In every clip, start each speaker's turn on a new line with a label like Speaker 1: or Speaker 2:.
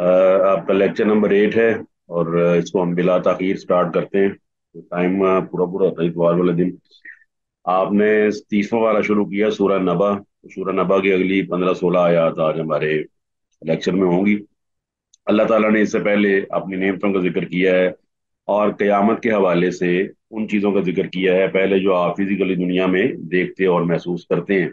Speaker 1: आपका lecture number 8 है। और इसको हम बिला ताखीर स्टार्ट करते हैं। तो टाइम पूरा पूरा होता है इतवार वाले दिन। आपने 30वां वाला शुरू किया सूरह नबा। तो सूरह नबा की अगली 15-16 आयत आज हमारे लेक्चर में होंगी। अल्लाह ताला ने इससे पहले अपनी नेमतों का जिक्र किया है और क़यामत के हवाले से उन चीज़ों का जिक्र किया है पहले जो आप फिजिकली दुनिया में देखते और महसूस करते हैं।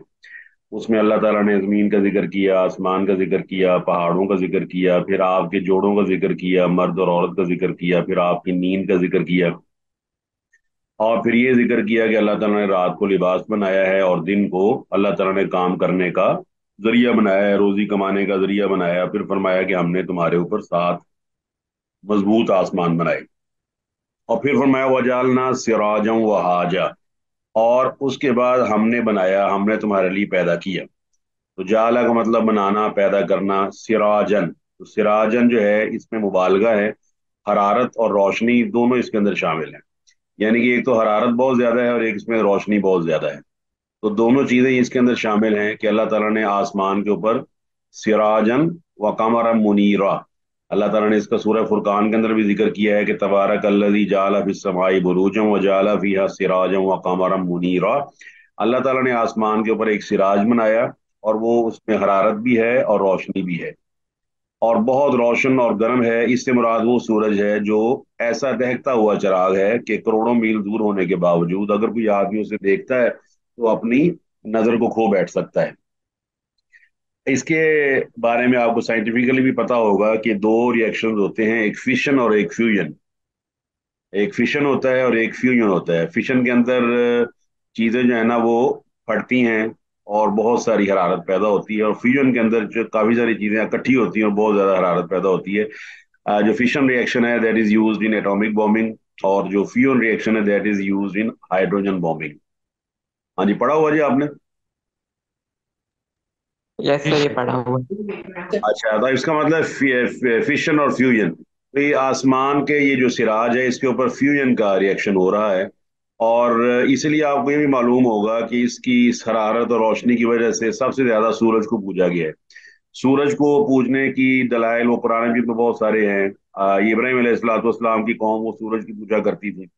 Speaker 1: उसमें अल्लाह ताला ने ज़मीन का जिक्र किया, आसमान का जिक्र किया, पहाड़ों का जिक्र किया, फिर आपके जोड़ों का जिक्र किया, मर्द और औरत का जिक्र किया, फिर आपकी नींद का जिक्र किया, और फिर ये जिक्र किया कि अल्लाह ताला ने रात को लिबास बनाया है और दिन को अल्लाह ताला ने काम करने का जरिया बनाया है, रोजी कमाने का जरिया बनाया है। फिर फरमाया कि हमने तुम्हारे ऊपर 7 मजबूत आसमान बनाए। और फिर फरमाया वजालना सिराजम वहाजा। और उसके बाद हमने बनाया, हमने तुम्हारे लिए पैदा किया। तो जाला का मतलब बनाना, पैदा करना। सिराजन, तो सिराजन जो है इसमें मुबालगा है। हरारत और रोशनी दोनों इसके अंदर शामिल है। यानी कि एक तो हरारत बहुत ज्यादा है और एक इसमें रोशनी बहुत ज्यादा है। तो दोनों चीजें इसके अंदर शामिल हैं कि अल्लाह ताला ने आसमान के ऊपर सिराजन व कमरा मुनीरा। अल्लाह ताला ने इसका सूरह फुरकान के अंदर भी जिक्र किया है कि तबारक अल्लज़ी जाला फिस समाई बुरूजम व जाला फीहा सिराजम व कमरम मुनीरा। अल्लाह ताला ने आसमान के ऊपर एक सिराज बनाया और वो उसमें हरारत भी है और रोशनी भी है और बहुत रोशन और गर्म है। इससे मुराद वो सूरज है जो ऐसा दहकता हुआ चिराग है कि करोड़ों मील दूर होने के बावजूद अगर कोई आदमी उसे देखता है तो अपनी नजर को खो बैठ सकता है। इसके बारे में आपको साइंटिफिकली भी पता होगा कि दो रिएक्शंस होते हैं, एक फिशन और एक फ्यूजन। एक फिशन होता है और एक फ्यूजन होता है। फिशन के अंदर चीजें जो है ना वो फटती हैं और बहुत सारी हरारत पैदा होती है, और फ्यूजन के अंदर जो काफी सारी चीजें इकट्ठी होती हैं और बहुत ज्यादा हरारत पैदा होती है। जो फिशन रिएक्शन है that is used in atomic bombing, और जो फ्यूजन रिएक्शन है that is used in hydrogen bombing. हाँ जी, पढ़ा हुआ जी आपने?
Speaker 2: यस सर, ये पढ़ा हुआ है।
Speaker 1: अच्छा, तो इसका मतलब फिशन और फ्यूजन। तो ये आसमान के ये जो सिराज है इसके ऊपर फ्यूजन का रिएक्शन हो रहा है। और इसलिए आपको ये भी मालूम होगा कि इसकी इस हरारत और रोशनी की वजह से सबसे ज्यादा सूरज को पूजा गया है। सूरज को पूजने की दलाइल वो कुरान में भी बहुत सारे हैं। इब्राहिम अलैहिस्सलाम की कौम वो सूरज की पूजा करती थी,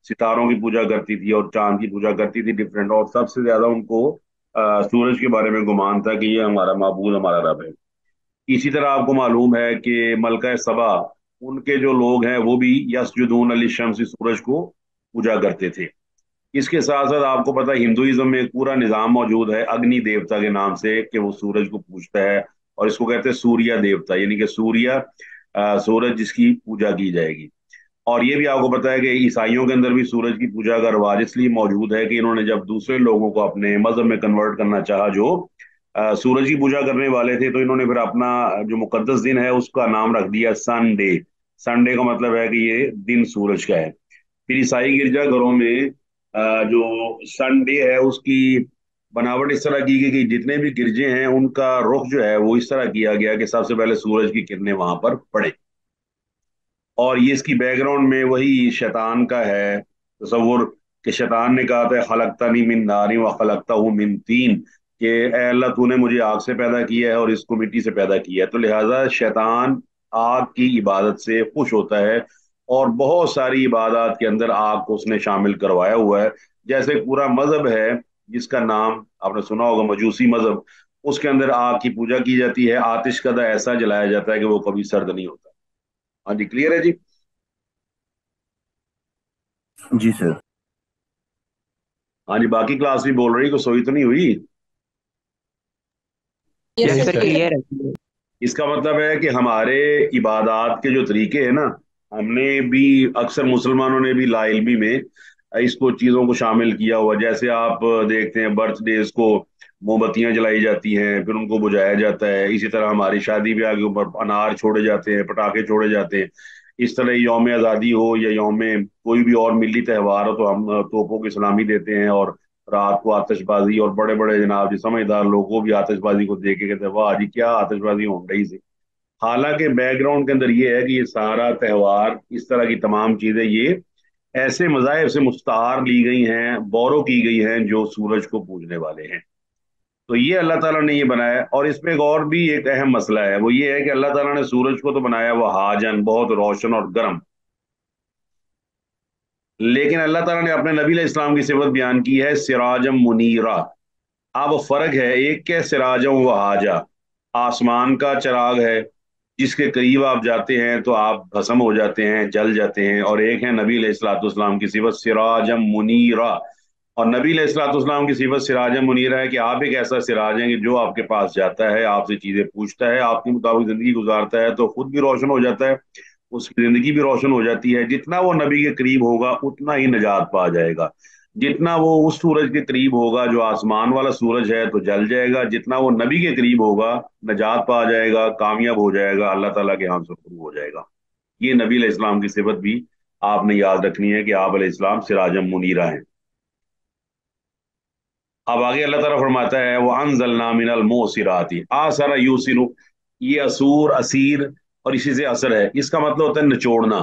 Speaker 1: सितारों की पूजा करती थी और चांद की पूजा करती थी डिफरेंट, और सबसे ज्यादा उनको सूरज के बारे में गुमान था कि ये हमारा माबूद, हमारा रब है। इसी तरह आपको मालूम है कि मलका सबा, उनके जो लोग हैं वो भी यसजुदून अली शम्स, सूरज को पूजा करते थे। इसके साथ साथ आपको पता है हिंदुइज्म में एक पूरा निजाम मौजूद है अग्नि देवता के नाम से कि वो सूरज को पूजता है, और इसको कहते हैं सूर्य देवता, यानी कि सूर्य, सूरज जिसकी पूजा की जाएगी। और ये भी आपको पता है कि ईसाइयों के अंदर भी सूरज की पूजा का रवाज इसलिए मौजूद है कि इन्होंने जब दूसरे लोगों को अपने मजहब में कन्वर्ट करना चाहा जो सूरज की पूजा करने वाले थे, तो इन्होंने फिर अपना जो मुकद्दस दिन है उसका नाम रख दिया संडे। संडे का मतलब है कि ये दिन सूरज का है। फिर ईसाई गिरजाघरों में जो संडे है उसकी बनावट इस तरह की गई कि जितने भी गिरजे हैं उनका रुख जो है वो इस तरह किया गया कि सबसे पहले सूरज की किरणें वहां पर पड़े। और ये इसकी बैकग्राउंड में वही शैतान का है तस्वुर, कि शैतान ने कहा था खलकतनी मिन नारी व खलकता हूँ मिन तीन, कि ए अल्लाह तूने मुझे आग से पैदा किया है और इसको मिट्टी से पैदा किया है। तो लिहाजा शैतान आग की इबादत से खुश होता है और बहुत सारी इबादत के अंदर आग को उसने शामिल करवाया हुआ है। जैसे पूरा मजहब है जिसका नाम आपने सुना होगा मजूसी मजहब, उसके अंदर आग की पूजा की जाती है, आतिश कदा ऐसा जलाया जाता है कि वो कभी सर्द नहीं होता। हाँ जी, क्लियर है जी?
Speaker 3: जी सर।
Speaker 1: हाँ जी, बाकी क्लास भी बोल रही, को सोई तो नहीं हुई?
Speaker 2: यस सर, क्लियर है।
Speaker 1: इसका मतलब है कि हमारे इबादात के जो तरीके हैं ना, हमने भी अक्सर मुसलमानों ने भी ला इल्मी में इसको चीज़ों को शामिल किया हुआ। जैसे आप देखते हैं बर्थडेज को मोमबत्तियां जलाई जाती हैं फिर उनको बुझाया जाता है, इसी तरह हमारी शादी ब्याह के ऊपर अनार छोड़े जाते हैं, पटाखे छोड़े जाते हैं। इस तरह यौम आज़ादी हो या यौम कोई भी और मिली त्यौहार हो तो हम तोपों की सलामी देते हैं और रात को आतिशबाजी, और बड़े बड़े जनाब जी समझदार लोगों भी आतिशबाजी को देख के कहते हैं वाह जी क्या आतिशबाजी हो रही थी। हालांकि बैकग्राउंड के अंदर ये है कि ये सारा त्यौहार, इस तरह की तमाम चीजें, ये ऐसे मजाहिब से मुस्तार ली गई हैं, बोरो की गई हैं जो सूरज को पूजने वाले हैं। تو یہ اللہ تعالیٰ نے یہ بنایا. اور اس میں ایک اور بھی ایک اہم مسئلہ ہے, وہ یہ ہے کہ اللہ تعالیٰ نے سورج کو تو بنایا وہ حاجن, بہت روشن اور گرم, لیکن اللہ تعالیٰ نے اپنے نبی علیہ السلام کی صفت بیان کی ہے سراجم منیرا. اب فرق ہے, ایک کے سراجم و حاجہ, آسمان کا چراغ ہے جس کے قریب آپ جاتے ہیں تو آپ بھسم ہو جاتے ہیں, جل جاتے ہیں, اور ایک ہے نبی علیہ الصلوۃ والسلام کی صفت سراجم منیرا. اور نبی علیہ الصلوۃ والسلام کی صفت سراجم منیرا ہے کہ آپ ایک ایسا سراج ہیں کہ جو آپ کے پاس جاتا ہے, آپ سے چیزیں پوچھتا ہے, آپ کے مطابق زندگی گزارتا ہے تو خود بھی روشن ہو جاتا ہے, اس کی زندگی بھی روشن ہو جاتی ہے. جتنا وہ نبی کے قریب ہوگا اتنا ہی نجات پا جائے گا. جتنا وہ اس سورج کے قریب ہوگا جو آسمان والا سورج ہے تو جل جائے گا, جتنا وہ نبی کے قریب ہوگا نجات پا جائے گا, کامیاب ہو جائے گا, اللہ تعالیٰ کے ہاں سے شروع ہو جائے گا. یہ نبی علیہ السلام کی صفت بھی آپ نے یاد رکھنی ہے کہ آپ علیہ السلام سراجم منیرہ ہیں. اب آگے اللہ تعالیٰ فرماتا ہے وَأَنزَلْنَا مِنَ الْمُعْصِرَاتِ آثَرَ يُوسِرُ. یہ اسور, اسیر اور اسی سے اثر ہے, اس کا مطلب ہوتا ہے نچوڑنا.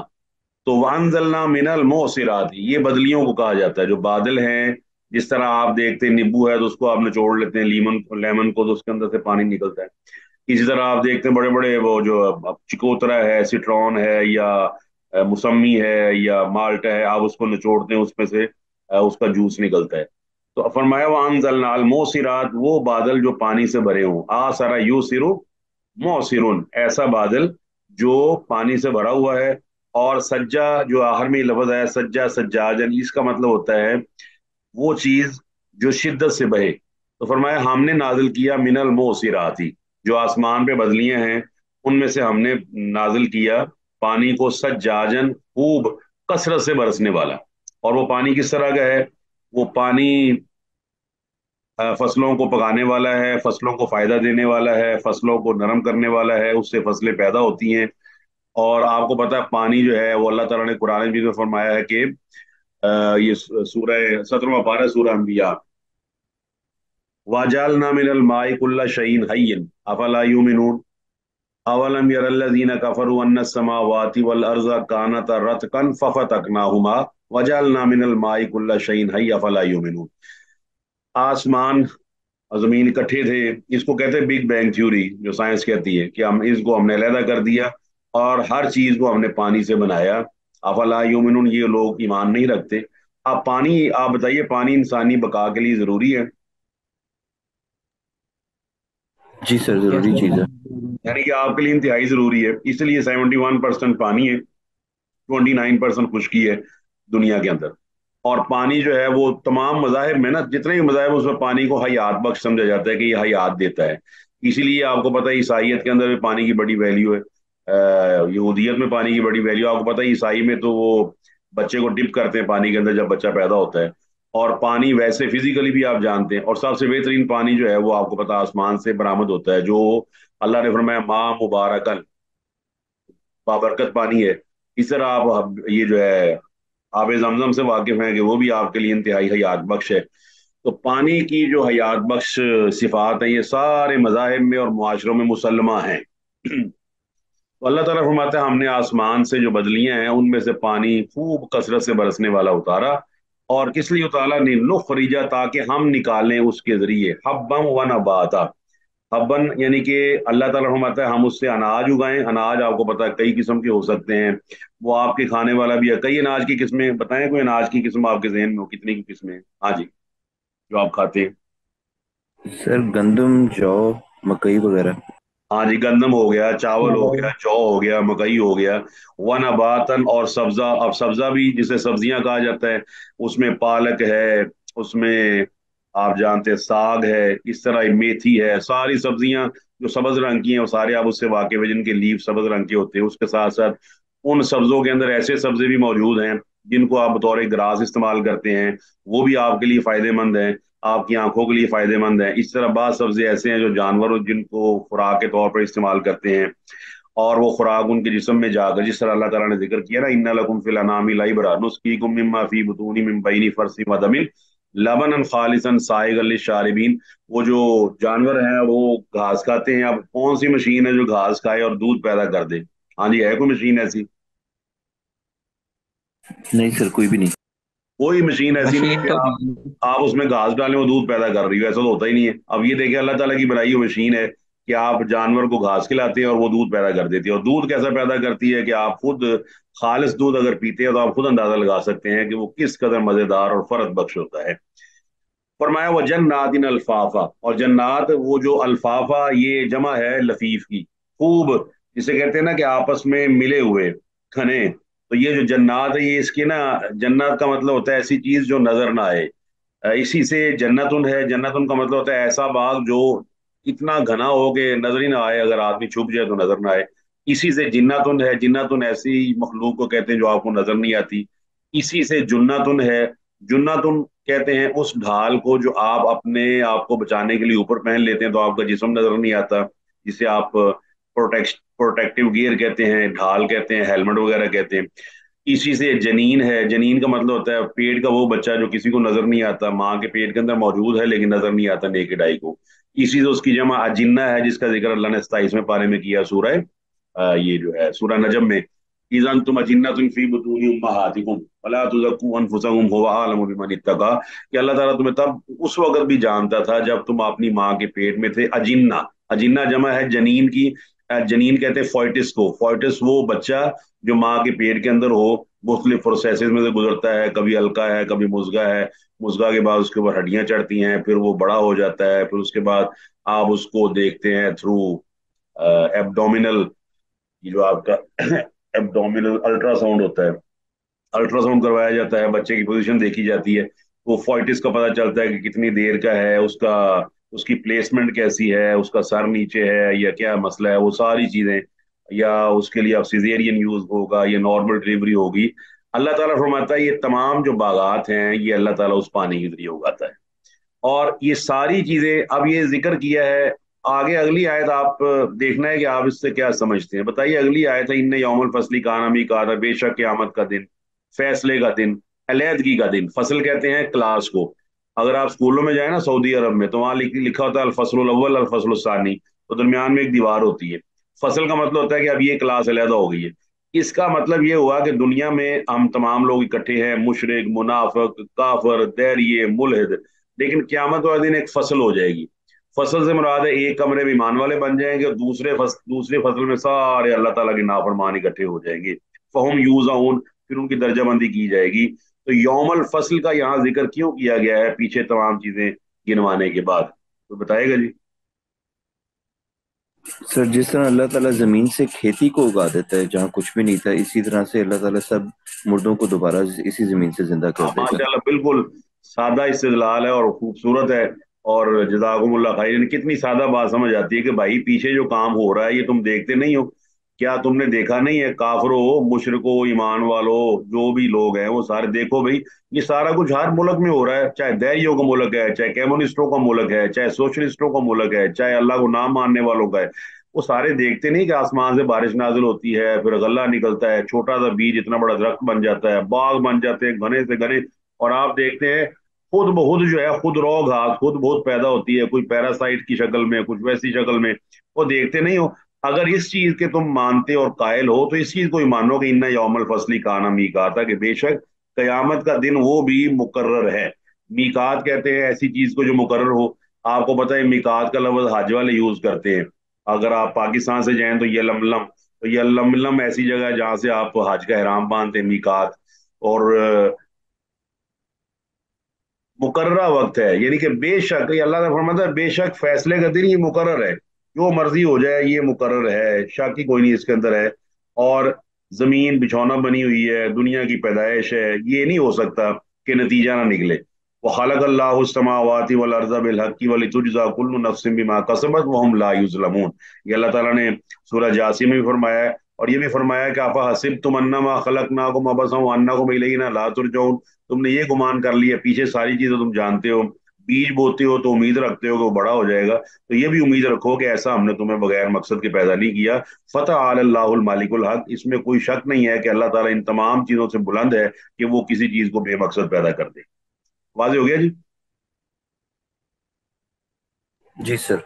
Speaker 1: تو وَأَنزَلْنَا مِنَ الْمُعْصِرَاتِ یہ بدلیوں کو کہا جاتا ہے, جو بادل ہیں. جس طرح آپ دیکھتے ہیں نیبو ہے تو اس کو آپ نچوڑ لیتے ہیں, لیمن کو تو اس کے اندر سے پانی نکلتا ہے. اسی طرح آپ دیکھتے ہیں بڑے بڑے وہ جو چکوترا ہے, سٹرون ہے, یا موسمی ہے, یا مالٹا ہے, آپ اس کو نچوڑتے ہیں اس میں سے اس کا جوس نکلتا ہے. تو فرمایا وَأَنزَلْنَا الْمُعْصِرَاتِ وہ بادل جو پانی سے بھرے ہوں, آثَرَ يُوسِرُ موسرون ایسا بادل جو پانی سے بھرا ہوا ہے. اور سجا جو آخر میں لفظ ہے سجا سجاجن, اس کا مطلب ہوتا ہے وہ چیز جو شدت سے بہے. تو فرمایا ہم نے نازل کیا من الموسراتی, جو آسمان پہ بدلیاں ہیں ان میں سے ہم نے نازل کیا پانی کو سجاجن, خوب کثرت سے برسنے والا. اور وہ پانی کس طرح کا ہے, وہ پانی فصلوں کو پکانے والا ہے, فصلوں کو فائدہ دینے والا ہے, فصلوں کو نرم کرنے والا ہے, اس سے فصلیں پیدا ہوتی ہیں. اور آپ کو پتا ہے پانی جو ہے وہ اللہ تعالیٰ نے قرآن مجید میں فرمایا ہے کہ یہ سورہ 17واں پارہ سورہ انبیاء, وَجَعَلْنَا مِنَ الْمَاءِ كُلَّ شَيْءٍ حَيٍّ أَفَلَا يُؤْمِنُونَ أَوَلَمْ يَرَ الَّذِينَ كَفَرُوا أَنَّ السَّمَاوَاتِ وَالْأَرْضَ كَانَتَا رَتْقًا فَفَتَقْنَاهُمَا وَجَعَلْنَا مِنَ الْمَاءِ كُلَّ شَيْءٍ حَيٍّ أَفَلَا يُؤْمِنُونَ. آسمان اور زمین اکٹھے تھے, اس کو کہتے ہیں بگ بینگ تھیوری, جو سائنس کہتی ہے کہ ہم نے علیحدہ کر دیا اور ہر چیز کو ہم نے پانی سے بنایا. افلا یومنون یہ لوگ ایمان نہیں رکھتے. آپ پانی, آپ بتائیے پانی انسانی بقا کے لیے ضروری ہے؟
Speaker 3: جی سر
Speaker 2: یس
Speaker 3: ضروری
Speaker 2: سر.
Speaker 3: چیز ہے.
Speaker 1: یعنی کہ آپ کے لیے انتہائی ضروری ہے. اس لیے 71% پانی ہے, 29% خشکی ہے دنیا کے اندر. اور پانی جو ہے وہ تمام مذاہب میں نا, جتنے بھی مذاہب اس میں پانی کو حیات بخش سمجھا جاتا ہے کہ یہ حیات دیتا ہے. اسی لیے آپ کو پتہ ہے عیسائیت کے اندر بھی پانی کی بڑی ویلیو ہے, یہودیت میں پانی کی بڑی ویلیو. آپ کو پتہ ہے عیسائی میں تو وہ بچے کو ڈپ کرتے ہیں پانی کے اندر جب بچہ پیدا ہوتا ہے. اور پانی ویسے فزیکلی بھی آپ جانتے ہیں, اور سب سے بہترین پانی جو ہے وہ آپ کو پتہ آسمان سے برآمد ہوتا ہے, جو اللہ نے فرمایا ماں مبارکن, بابرکت پانی ہے. اس طرح آپ یہ جو ہے آب زمزم سے واقف ہیں کہ وہ بھی آپ کے لیے انتہائی حیات بخش ہے. تو پانی کی جو حیات بخش صفات ہیں یہ سارے مذاہب میں اور معاشروں میں مسلمہ ہیں. تو اللہ تعالیٰ فرماتا ہے ہم نے آسمان سے جو بدلیاں ہیں ان میں سے پانی خوب کثرت سے برسنے والا اتارا. اور کس لیے اتارا, لنخرج تاکہ ہم نکالیں اس کے ذریعے حبم و نباتا. حبن یعنی کہ اللہ تعالیٰ فرماتا ہے ہم اس سے اناج اگائیں. اناج آپ کو پتا ہے کئی قسم کے ہو سکتے ہیں, وہ آپ کے کھانے والا بھی ہے. کئی اناج کی قسمیں بتائیں, کوئی اناج کی قسم آپ کے ذہن میں ہو, کتنی کی قسمیں؟ ہاں جی, جو آپ کھاتے ہیں.
Speaker 3: سر گندم, جو, مکئی وغیرہ.
Speaker 1: ہاں جی, گندم ہو گیا, چاول ہو گیا, جو ہو گیا, مکئی ہو گیا. ونباتن اور سبزہ. اب سبزہ بھی جسے سبزیاں کہا جاتا ہے, اس میں پالک ہے, اس میں آپ جانتے ہیں ساگ ہے, اس طرح میتھی ہے. ساری سبزیاں جو سبز رنگ کی ہیں وہ سارے آپ اس سے واقف ہیں جن کے لیف سبز رنگ کے ہوتے ہیں. اس کے ساتھ ساتھ ان سبزوں کے اندر ایسے سبزے بھی موجود ہیں جن کو آپ بطور گراس استعمال کرتے ہیں, وہ بھی آپ کے لیے فائدے مند ہیں, آپ کی آنکھوں کے لیے فائدے مند ہیں. اس طرح بعض سبزے ایسے ہیں جو جانور جن کو خوراک کے طور پر استعمال کرتے ہیں, اور وہ خوراک ان کے جسم میں جا کر, جس طرح اللہ تعالیٰ نے ذکر کیا نا ان لکم فی الانعام لعبرۃ نسقیکم مما فی بطون من بین فرث ودم لبنا خالصا سائغا للشاربین. وہ جو جانور ہیں وہ گھاس کھاتے ہیں. اب کون سی مشین ہے جو گھاس کھائے اور دودھ پیدا کر دے؟ ہاں جی, ہے کوئی مشین ایسی؟
Speaker 3: نہیں سر کوئی بھی نہیں.
Speaker 1: कोई मशीन ऐसी नहीं है
Speaker 2: मशीन
Speaker 1: कि
Speaker 2: तो
Speaker 1: आप उसमें घास डालें वो दूध पैदा कर रही हो, ऐसा तो होता ही नहीं है। अब ये देखिए अल्लाह ताला की बनाई हुई मशीन है कि आप जानवर को घास खिलाते हैं और वो दूध पैदा कर देती है। और दूध कैसा पैदा करती है कि आप खुद खालिस दूध अगर पीते हैं तो आप खुद अंदाजा लगा सकते हैं कि वो किस कदर मजेदार और फर्क बख्श होता है। फरमाया वो जन्नातिन अल्फाफा, और जन्नात वो जो अल्फाफा ये जमा है लफीफ की, खूब, जिसे कहते हैं ना कि आपस में मिले हुए, घने। तो ये जो जन्नात है ये इसकी ना, जन्नत का मतलब होता है ऐसी चीज जो नजर ना आए। इसी से जन्नतुन है, जन्नतुन का मतलब होता है ऐसा बाग जो इतना घना हो कि नजर ही ना आए, अगर आदमी छुप जाए तो नजर ना आए। इसी से जिन्नातुन है, जिन्नातुन ऐसी मखलूक को कहते हैं जो आपको नजर नहीं आती। इसी से जुन्नातुन है, जुन्नातुन कहते हैं उस ढाल को जो आप अपने आप को बचाने के लिए ऊपर पहन लेते हैं तो आपका जिस्म नजर नहीं आता, जिसे आप प्रोटेक्टिव गियर कहते हैं, ढाल कहते हैं, हेलमेट वगैरह कहते हैं। इसी से जनीन है, जनीन का मतलब होता है पेट का वो बच्चा जो किसी को नजर नहीं आता, माँ के पेट के अंदर मौजूद है लेकिन नजर नहीं आता नेकेड आई को। इसी से उसकी जमा अजिन्ना है, जिसका जिक्र अल्लाह ने 27वें पारे में किया, सूरह ये जो है सूरह नजम में। इज़न तुम अजिन्नतुन फी बुतूनि उम्महातिकुम वला तुज़क्कू अनफुसकुम हुवा अअलमु बिमन इत्तका, कि अल्लाह ताला तुम्हें तब उस वक्त भी जानता था जब तुम अपनी माँ के पेट में थे। अजिन्ना, अजिन्ना जमा है जनीन की। जनीन कहते हैं फोइटिस को, फोइटिस वो बच्चा जो माँ के पेट के अंदर हो, मुख्तलिफ प्रोसेसेस में से गुजरता है, कभी हल्का है कभी मुज़गा है, मुज़गा के बाद उसके ऊपर हड्डियां चढ़ती हैं, फिर वो बड़ा हो जाता है, फिर उसके बाद आप उसको देखते हैं थ्रू एब्डोमिनल, ये जो आपका एब्डोमिनल अल्ट्रासाउंड होता है, अल्ट्रासाउंड करवाया जाता है, बच्चे की पोजीशन देखी जाती है, तो फोइटिस का पता चलता है कि कितनी देर का है उसका, उसकी प्लेसमेंट कैसी है, उसका सर नीचे है या क्या मसला है, वो सारी चीजें, या उसके लिए अब सिजेरियन यूज होगा या नॉर्मल डिलीवरी होगी। अल्लाह ताला फरमाता है ये तमाम जो बागात हैं ये अल्लाह ताला उस पानी के जरिए उगाता है। और ये सारी चीजें अब ये जिक्र किया है। आगे अगली आयत आप देखना है कि आप इससे क्या समझते हैं। बताइए, अगली आयत है इन्न यौमुल फसली काना मीकाता, बेशक क़यामत का दिन फैसले का दिन, अलहदगी का दिन। फसल कहते हैं क्लास को। अगर आप स्कूलों में जाए ना सऊदी अरब में तो वहां लिखा होता है अल अव्वल अल सानी, तो दरमियान में एक दीवार होती है। फसल का मतलब होता है कि अब ये क्लास अलहदा हो गई है। इसका मतलब ये हुआ कि दुनिया में हम तमाम लोग इकट्ठे हैं, मुशरिक, मुनाफिक, काफर, दैरिये, मुलहिद। लेकिन क्यामत वाले दिन एक फसल हो जाएगी। फसल से मुराद है एक कमरे में ईमान वाले बन जाएंगे और दूसरे फसल में सारे अल्लाह ताला के नाफरमान इकट्ठे हो जाएंगे। फहुम यूजाउन, फिर उनकी दर्जाबंदी की जाएगी। तो यौमल फसल का यहाँ जिक्र क्यों किया गया है पीछे तमाम चीजें गिनवाने के बाद, तो बताएगा जी।
Speaker 3: सर जिस तरह अल्लाह ताला जमीन से खेती को उगा देता है जहाँ कुछ भी नहीं था, इसी तरह से अल्लाह ताला सब मुर्दों को दोबारा इसी जमीन से जिंदा
Speaker 1: हाँ
Speaker 3: कर देगा।
Speaker 1: माशाल्लाह, बिल्कुल सादा इस्तेदलाल है और खूबसूरत है। और जज़ाकुमुल्लाह खैर, कितनी सादा बात समझ आती है कि भाई पीछे जो काम हो रहा है ये तुम देखते नहीं हो। क्या तुमने देखा नहीं है? काफिरो, मुशरिको, ईमान वालों, जो भी लोग हैं वो सारे देखो भाई, ये सारा कुछ हर मुल्क में हो रहा है। चाहे दैरियों का मुल्क है, चाहे कम्युनिस्टों का मुल्क है, चाहे सोशलिस्टों का मुल्क है, चाहे अल्लाह को नाम मानने वालों का है। वो सारे देखते नहीं कि आसमान से बारिश नाजिल होती है, फिर गल्ला निकलता है, छोटा सा बीज इतना बड़ा दरख्त बन जाता है, बाग बन जाते हैं घने से घने। और आप देखते हैं खुद बहुत जो है खुद रॉ घास खुद बहुत पैदा होती है, कोई पैरासाइट की शक्ल में, कुछ वैसी शक्ल में। वो देखते नहीं हो। अगर इस चीज के तुम मानते और कायल हो तो इस चीज को ही मानो कि इन्ना यौमल फसली काना मीकाता, कि बेशक कयामत का दिन वो भी मुकर्रर है। मीकात कहते हैं ऐसी चीज को जो मुकर्रर हो। आपको पता है मीकात का लफ्ज हज वाले यूज करते हैं। अगर आप पाकिस्तान से जाएं तो यलमलम, तो यलमलम ऐसी जगह है जहां से आप हज का एहराम बांधते हैं, मीकात। और मुकर्रा वक्त है, यानी कि बेशक ये अल्लाह का फरमाता है बेशक फैसले का दिन ये मुकर्रर है, जो मर्जी हो जाए ये मुकर्रर है, शक ही कोई नहीं इसके अंदर है। और जमीन बिछौना बनी हुई है, दुनिया की पैदाइश है, ये नहीं हो सकता कि नतीजा ना निकले। वो खलक़ल्लाहु समावाति वल अर्ज़ बिल हक़्क़ि व लितुजज़ा कुल्लु नफ्सिन बिमा कसबत व हुम ला युज़लमून। ये अल्लाह ताला ने सूरह जासिम में भी फरमाया है। और ये भी फरमाया कि अफ़ा हसिबतुम अन्नमा खलक़नाकुम अबसन व अन्नकुम इलैना ला तुरजऊन। तुमने ये गुमान कर लिया, पीछे सारी चीजें तुम जानते हो, बीज बोते हो तो उम्मीद रखते हो कि वो बड़ा हो जाएगा, तो ये भी उम्मीद रखो कि ऐसा हमने तुम्हें बगैर मकसद के पैदा नहीं किया। फतह अल्लाहुल मालिकुल हक, इसमें कोई शक नहीं है कि अल्लाह ताला इन तमाम चीजों से बुलंद है कि वो किसी चीज को बेमकसद पैदा कर दे। वाज़ेह हो गया जी।
Speaker 3: जी सर।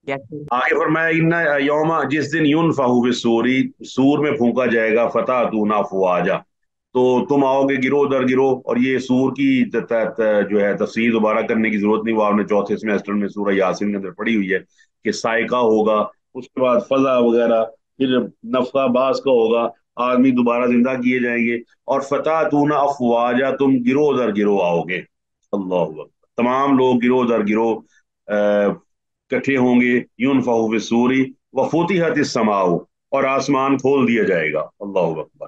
Speaker 2: कैसे?
Speaker 1: आगे फरमाया इन्ना यौमा, जिस दिन यून फाहू सूरी, सूर में फूंका जाएगा, फतह तू ना फुआजा, तो तुम आओगे गिरोह दर गिरोह। और ये सूर की जो है तफसीर दोबारा करने की जरूरत नहीं, वो आपने चौथे सेमेस्टर में सूरह यासीन के अंदर पढ़ी हुई है कि साइका होगा, उसके बाद फजा वगैरह, फिर नफका बास का होगा, आदमी दोबारा जिंदा किए जाएंगे। और फतह तूना अफवाजा, तुम गिरोह दर गिरोह आओगे। अल्लाह अकबर। तमाम लोग गिरोह दर गिरोह इकट्ठे होंगे। यूनफखु फिस्सूरी व फुतिहतिस समाउ, और आसमान खोल दिया जाएगा। अल्लाह अकबर।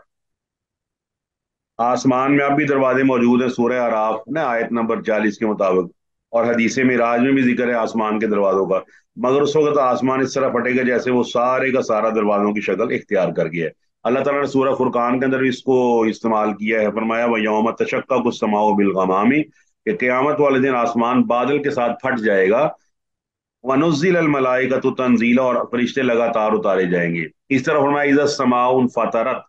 Speaker 1: आसमान में अब भी दरवाजे मौजूद हैं, सूरह आराफ ना आयत नंबर 40 के मुताबिक। और हदीस मिराज में भी जिक्र है आसमान के दरवाजों का। मगर उस वक्त आसमान इस तरह फटेगा जैसे वो सारे का सारा दरवाजों की शक्ल इख्तियार कर गया है। अल्लाह ताला ने सूरह फुरकान के अंदर भी इसको इस्तेमाल किया है। फरमाया व यौम तशक्ककु समाउ बिल गमामी, कि क़यामत वाले दिन आसमान बादल के साथ फट जाएगा। वनुज़्ज़िल अल मलाइकतु तंज़ीला, और फरिश्ते लगातार उतारे जाएंगे। इस तरह फरमाया इज़ा समाउन फतरत।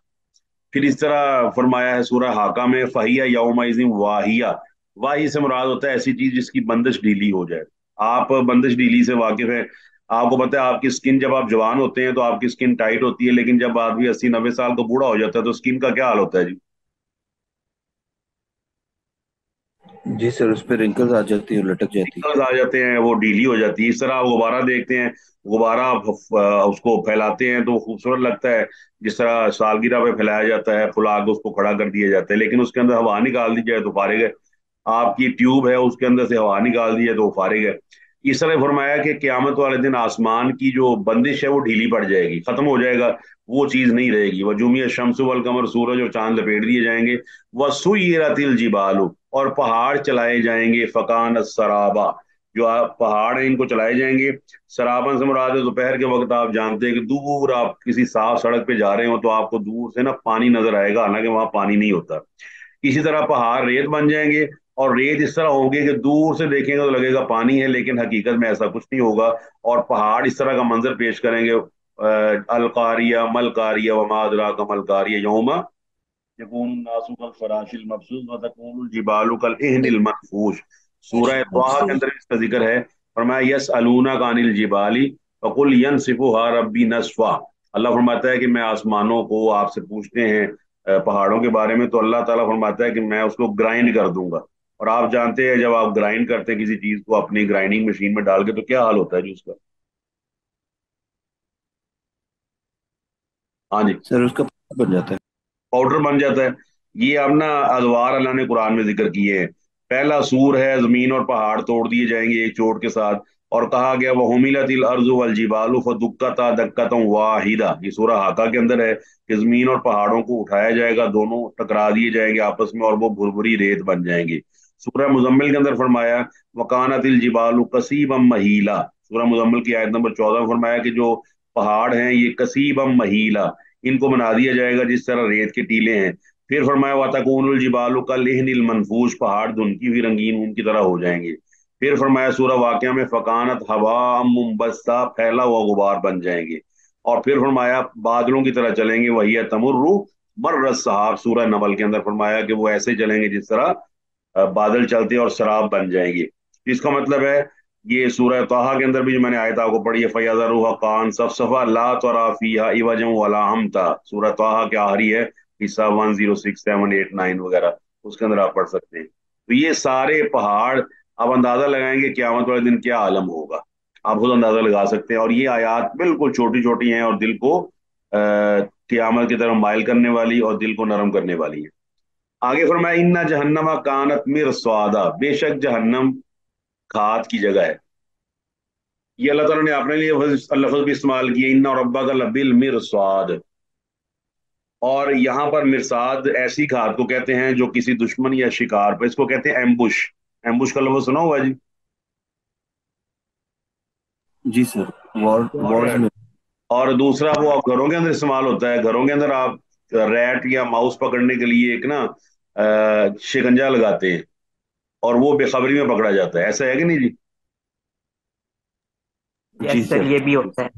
Speaker 1: फिर इस तरह फरमाया है सूरह हाका में फहिया यौमइज़िन वाहिया। वाही से मुराद होता है ऐसी चीज जिसकी बंदिश ढीली हो जाए। आप बंदिश ढीली से वाकिफ है। आपको पता है आपकी स्किन, जब आप जवान होते हैं तो आपकी स्किन टाइट होती है, लेकिन जब आदमी 80-90 साल का बूढ़ा हो जाता है तो स्किन का क्या हाल होता है जी?
Speaker 3: जी सर, उस पर रिंकल्स आ जाती है, लटक जाती
Speaker 1: पिंपल्स आ जाते हैं, वो ढीली हो जाती है। इस तरह आप गुब्बारा देखते हैं, गुब्बारा आप उसको फैलाते हैं तो वो खूबसूरत लगता है, जिस तरह सालगिरह पे फैलाया जाता है, फुला के उसको खड़ा कर दिया जाता है, लेकिन उसके अंदर हवा निकाल दी जाए तो फारिग है। आपकी ट्यूब है उसके अंदर से हवा निकाल दी है तो वो फारिग है। इस तरह फरमाया कि क्यामत वाले दिन आसमान की जो बंदिश है वो ढीली पड़ जाएगी, खत्म हो जाएगा, वो चीज नहीं रहेगी। वह जुमिया शम्स वल कमर, सूरज और चांद लपेट दिए जाएंगे। वह सुय्यिरतिल जिबालु, और पहाड़ चलाए जाएंगे। फकान सराबा, जो पहाड़ हैं इनको चलाए जाएंगे। सराबन से मुराद है दोपहर के वक्त आप जानते हैं कि दूर आप किसी साफ सड़क पे जा रहे हो तो आपको दूर से ना पानी नजर आएगा, हालांकि वहां पानी नहीं होता। इसी तरह पहाड़ रेत बन जाएंगे, और रेत इस तरह होगी कि दूर से देखेंगे तो लगेगा पानी है, लेकिन हकीकत में ऐसा कुछ नहीं होगा। और पहाड़ इस तरह का मंजर पेश करेंगे, अलकारिया मलकारिया वमा अदराका मलकारिया यौमा यकूनु नासु कल फराशिल मबसूस व तकूनुल जिबालु कल इहनिल मनफूश। सूरह त्वाहा के
Speaker 3: है।
Speaker 1: अंदर इसका जिक्र है। फरमाया यसअलूना कानिल जिबाली फकुल यनसिफुहा रब्बी नस्फा। अल्लाह फरमाता है कि मैं आसमानों को आपसे पूछते हैं पहाड़ों के बारे में, तो अल्लाह ताला फरमाता है कि मैं उसको ग्राइंड कर दूंगा। और आप जानते हैं जब आप ग्राइंड करते हैं किसी चीज को अपनी ग्राइंडिंग मशीन में डाल के, तो क्या हाल होता है जी उसका? हाँ जी,
Speaker 3: सर उसका बन जाता है।
Speaker 1: पाउडर बन जाता है। ये अब ना अदवार अल्लाह ने कुरान में जिक्र किए हैं। पहला सूर है, जमीन और पहाड़ तोड़ दिए जाएंगे एक चोट के साथ। और कहा गया वह हुमिलतिल अर्जु वल जिबालु फदुक्कता दक्कतम वाहिदा, ये सूरह हाका के अंदर है कि जमीन और पहाड़ों को उठाया जाएगा, दोनों टकरा दिए जाएंगे आपस में, और वो भुरभुरी रेत बन जाएंगे। सूरह मुजम्मिल के अंदर फरमाया वकानतिल जिबालु कसीबम महीला। सूरह मुजम्मिल की आयत नंबर 14 में फरमाया कि जो पहाड़ हैं ये कसीबम महीला, इनको बना दिया जाएगा जिस तरह रेत के टीले हैं। फिर फरमाया वातकूनुल जिबालु कल इहनिल मनफूश, पहाड़ धुनकी हुई रंगीन ऊन की तरह हो जाएंगे। फिर फरमाया सूरह वाक़िया में फकानत हवा मुंबस्ता, फैला हुआ गुबार बन जाएंगे। और फिर फरमाया बादलों की तरह चलेंगे, वही तमुर्रु मर्र सहाब। सूरह नमल के अंदर फरमाया कि वो ऐसे चलेंगे जिस तरह बादल चलते हैं और शराब बन जाएंगे। इसका मतलब है ये सूरह ताहा के अंदर भी जो मैंने आयत आपको पढ़ी है फयज़रुहा कान सफसफा ला तरा फीहा इवजन वला अमता, सूरह ताहा के आखिरी है, हिस्सा 106, 7, 8, 9 वगैरह, उसके अंदर आप पढ़ सकते हैं। तो ये सारे पहाड़, आप अंदाजा लगाएंगे क्यामत वाले दिन क्या आलम होगा, आप खुद अंदाजा लगा सकते हैं। और ये आयत बिल्कुल छोटी छोटी हैं और दिल को क्यामत की तरफ माइल करने वाली और दिल को नरम करने वाली है। आगे फरमाया इन्ना जहन्नमा कानत मिरसादा, बेशक जहन्नम खाद की जगह है। ये अल्लाह ताला ने अपने लिए लफ्ज भी इस्तेमाल किया, इन्ना रब्बका लबिल मिरसाद। और यहाँ पर मिरसाद ऐसी खाद को कहते हैं जो किसी दुश्मन या शिकार पर, इसको कहते हैं एम्बुश। एम्बुश का लफ्ज सुना हुआ है जी?
Speaker 3: जी सर, वॉर वॉर्स
Speaker 1: और
Speaker 3: में।
Speaker 1: और दूसरा वो आप घरों के अंदर इस्तेमाल होता है। घरों के अंदर आप रैट या माउस पकड़ने के लिए एक ना शिकंजा लगाते हैं, और वो बेखबरी में पकड़ा जाता है, ऐसा है कि नहीं जी?
Speaker 3: जी
Speaker 2: यस सर,
Speaker 3: सर।
Speaker 2: ये भी होता है।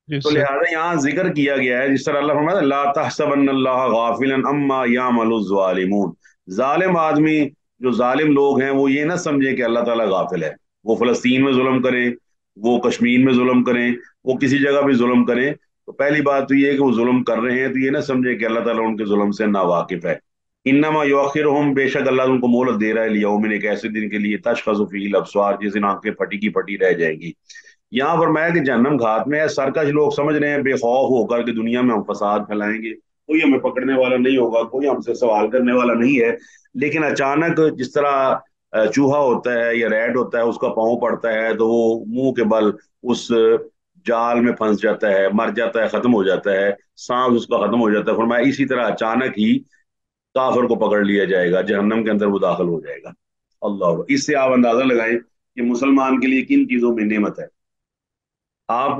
Speaker 1: तो लिहाजा यहाँ जिक्र किया गया है, जिस तरह अल्लाह फरमाता है ला तहसबन्नल्लाह गाफिलन अम्मा यामलु ज़ालिमून। जालिम आदमी, जो जालिम लोग हैं, वो ये ना समझे कि अल्लाह ताला गाफिल है। वो फलस्तीन में जुल्म करें, वो कश्मीर में जुल्म करें, वो किसी जगह भी जुल्म करें, तो पहली बात तो ये है कि वो जुल्म कर रहे हैं तो ये ना समझे कि अल्लाह ताला उनके जुल्म से नावाकिफ है। इन्नमा युअखिरुहुम, बेशक अल्लाह उनको मोहलत दे रहा है, लियौमिन, एक ऐसे दिन के लिए, तशखसु फीहिल अबसार, जिस दिन आंखें फटी की फटी रह जाएंगी। यहाँ फरमाया कि जहन्नम घात में है, सरकश लोग समझ रहे हैं बेखौफ होकर कि दुनिया में हम फसाद फैलाएंगे, कोई हमें पकड़ने वाला नहीं होगा, कोई हमसे सवाल करने वाला नहीं है। लेकिन अचानक जिस तरह चूहा होता है या रैट होता है, उसका पाँव पड़ता है तो वो मुंह के बल उस जाल में फंस जाता है, मर जाता है, खत्म हो जाता है, सांस उसका खत्म हो जाता है। फरमाया इसी तरह अचानक ही काफिर को पकड़ लिया जाएगा, जहन्नम के अंदर वो दाखिल हो जाएगा। अल्लाह, इससे आप अंदाजा लगाएं कि मुसलमान के लिए किन चीजों में नेमत है। आप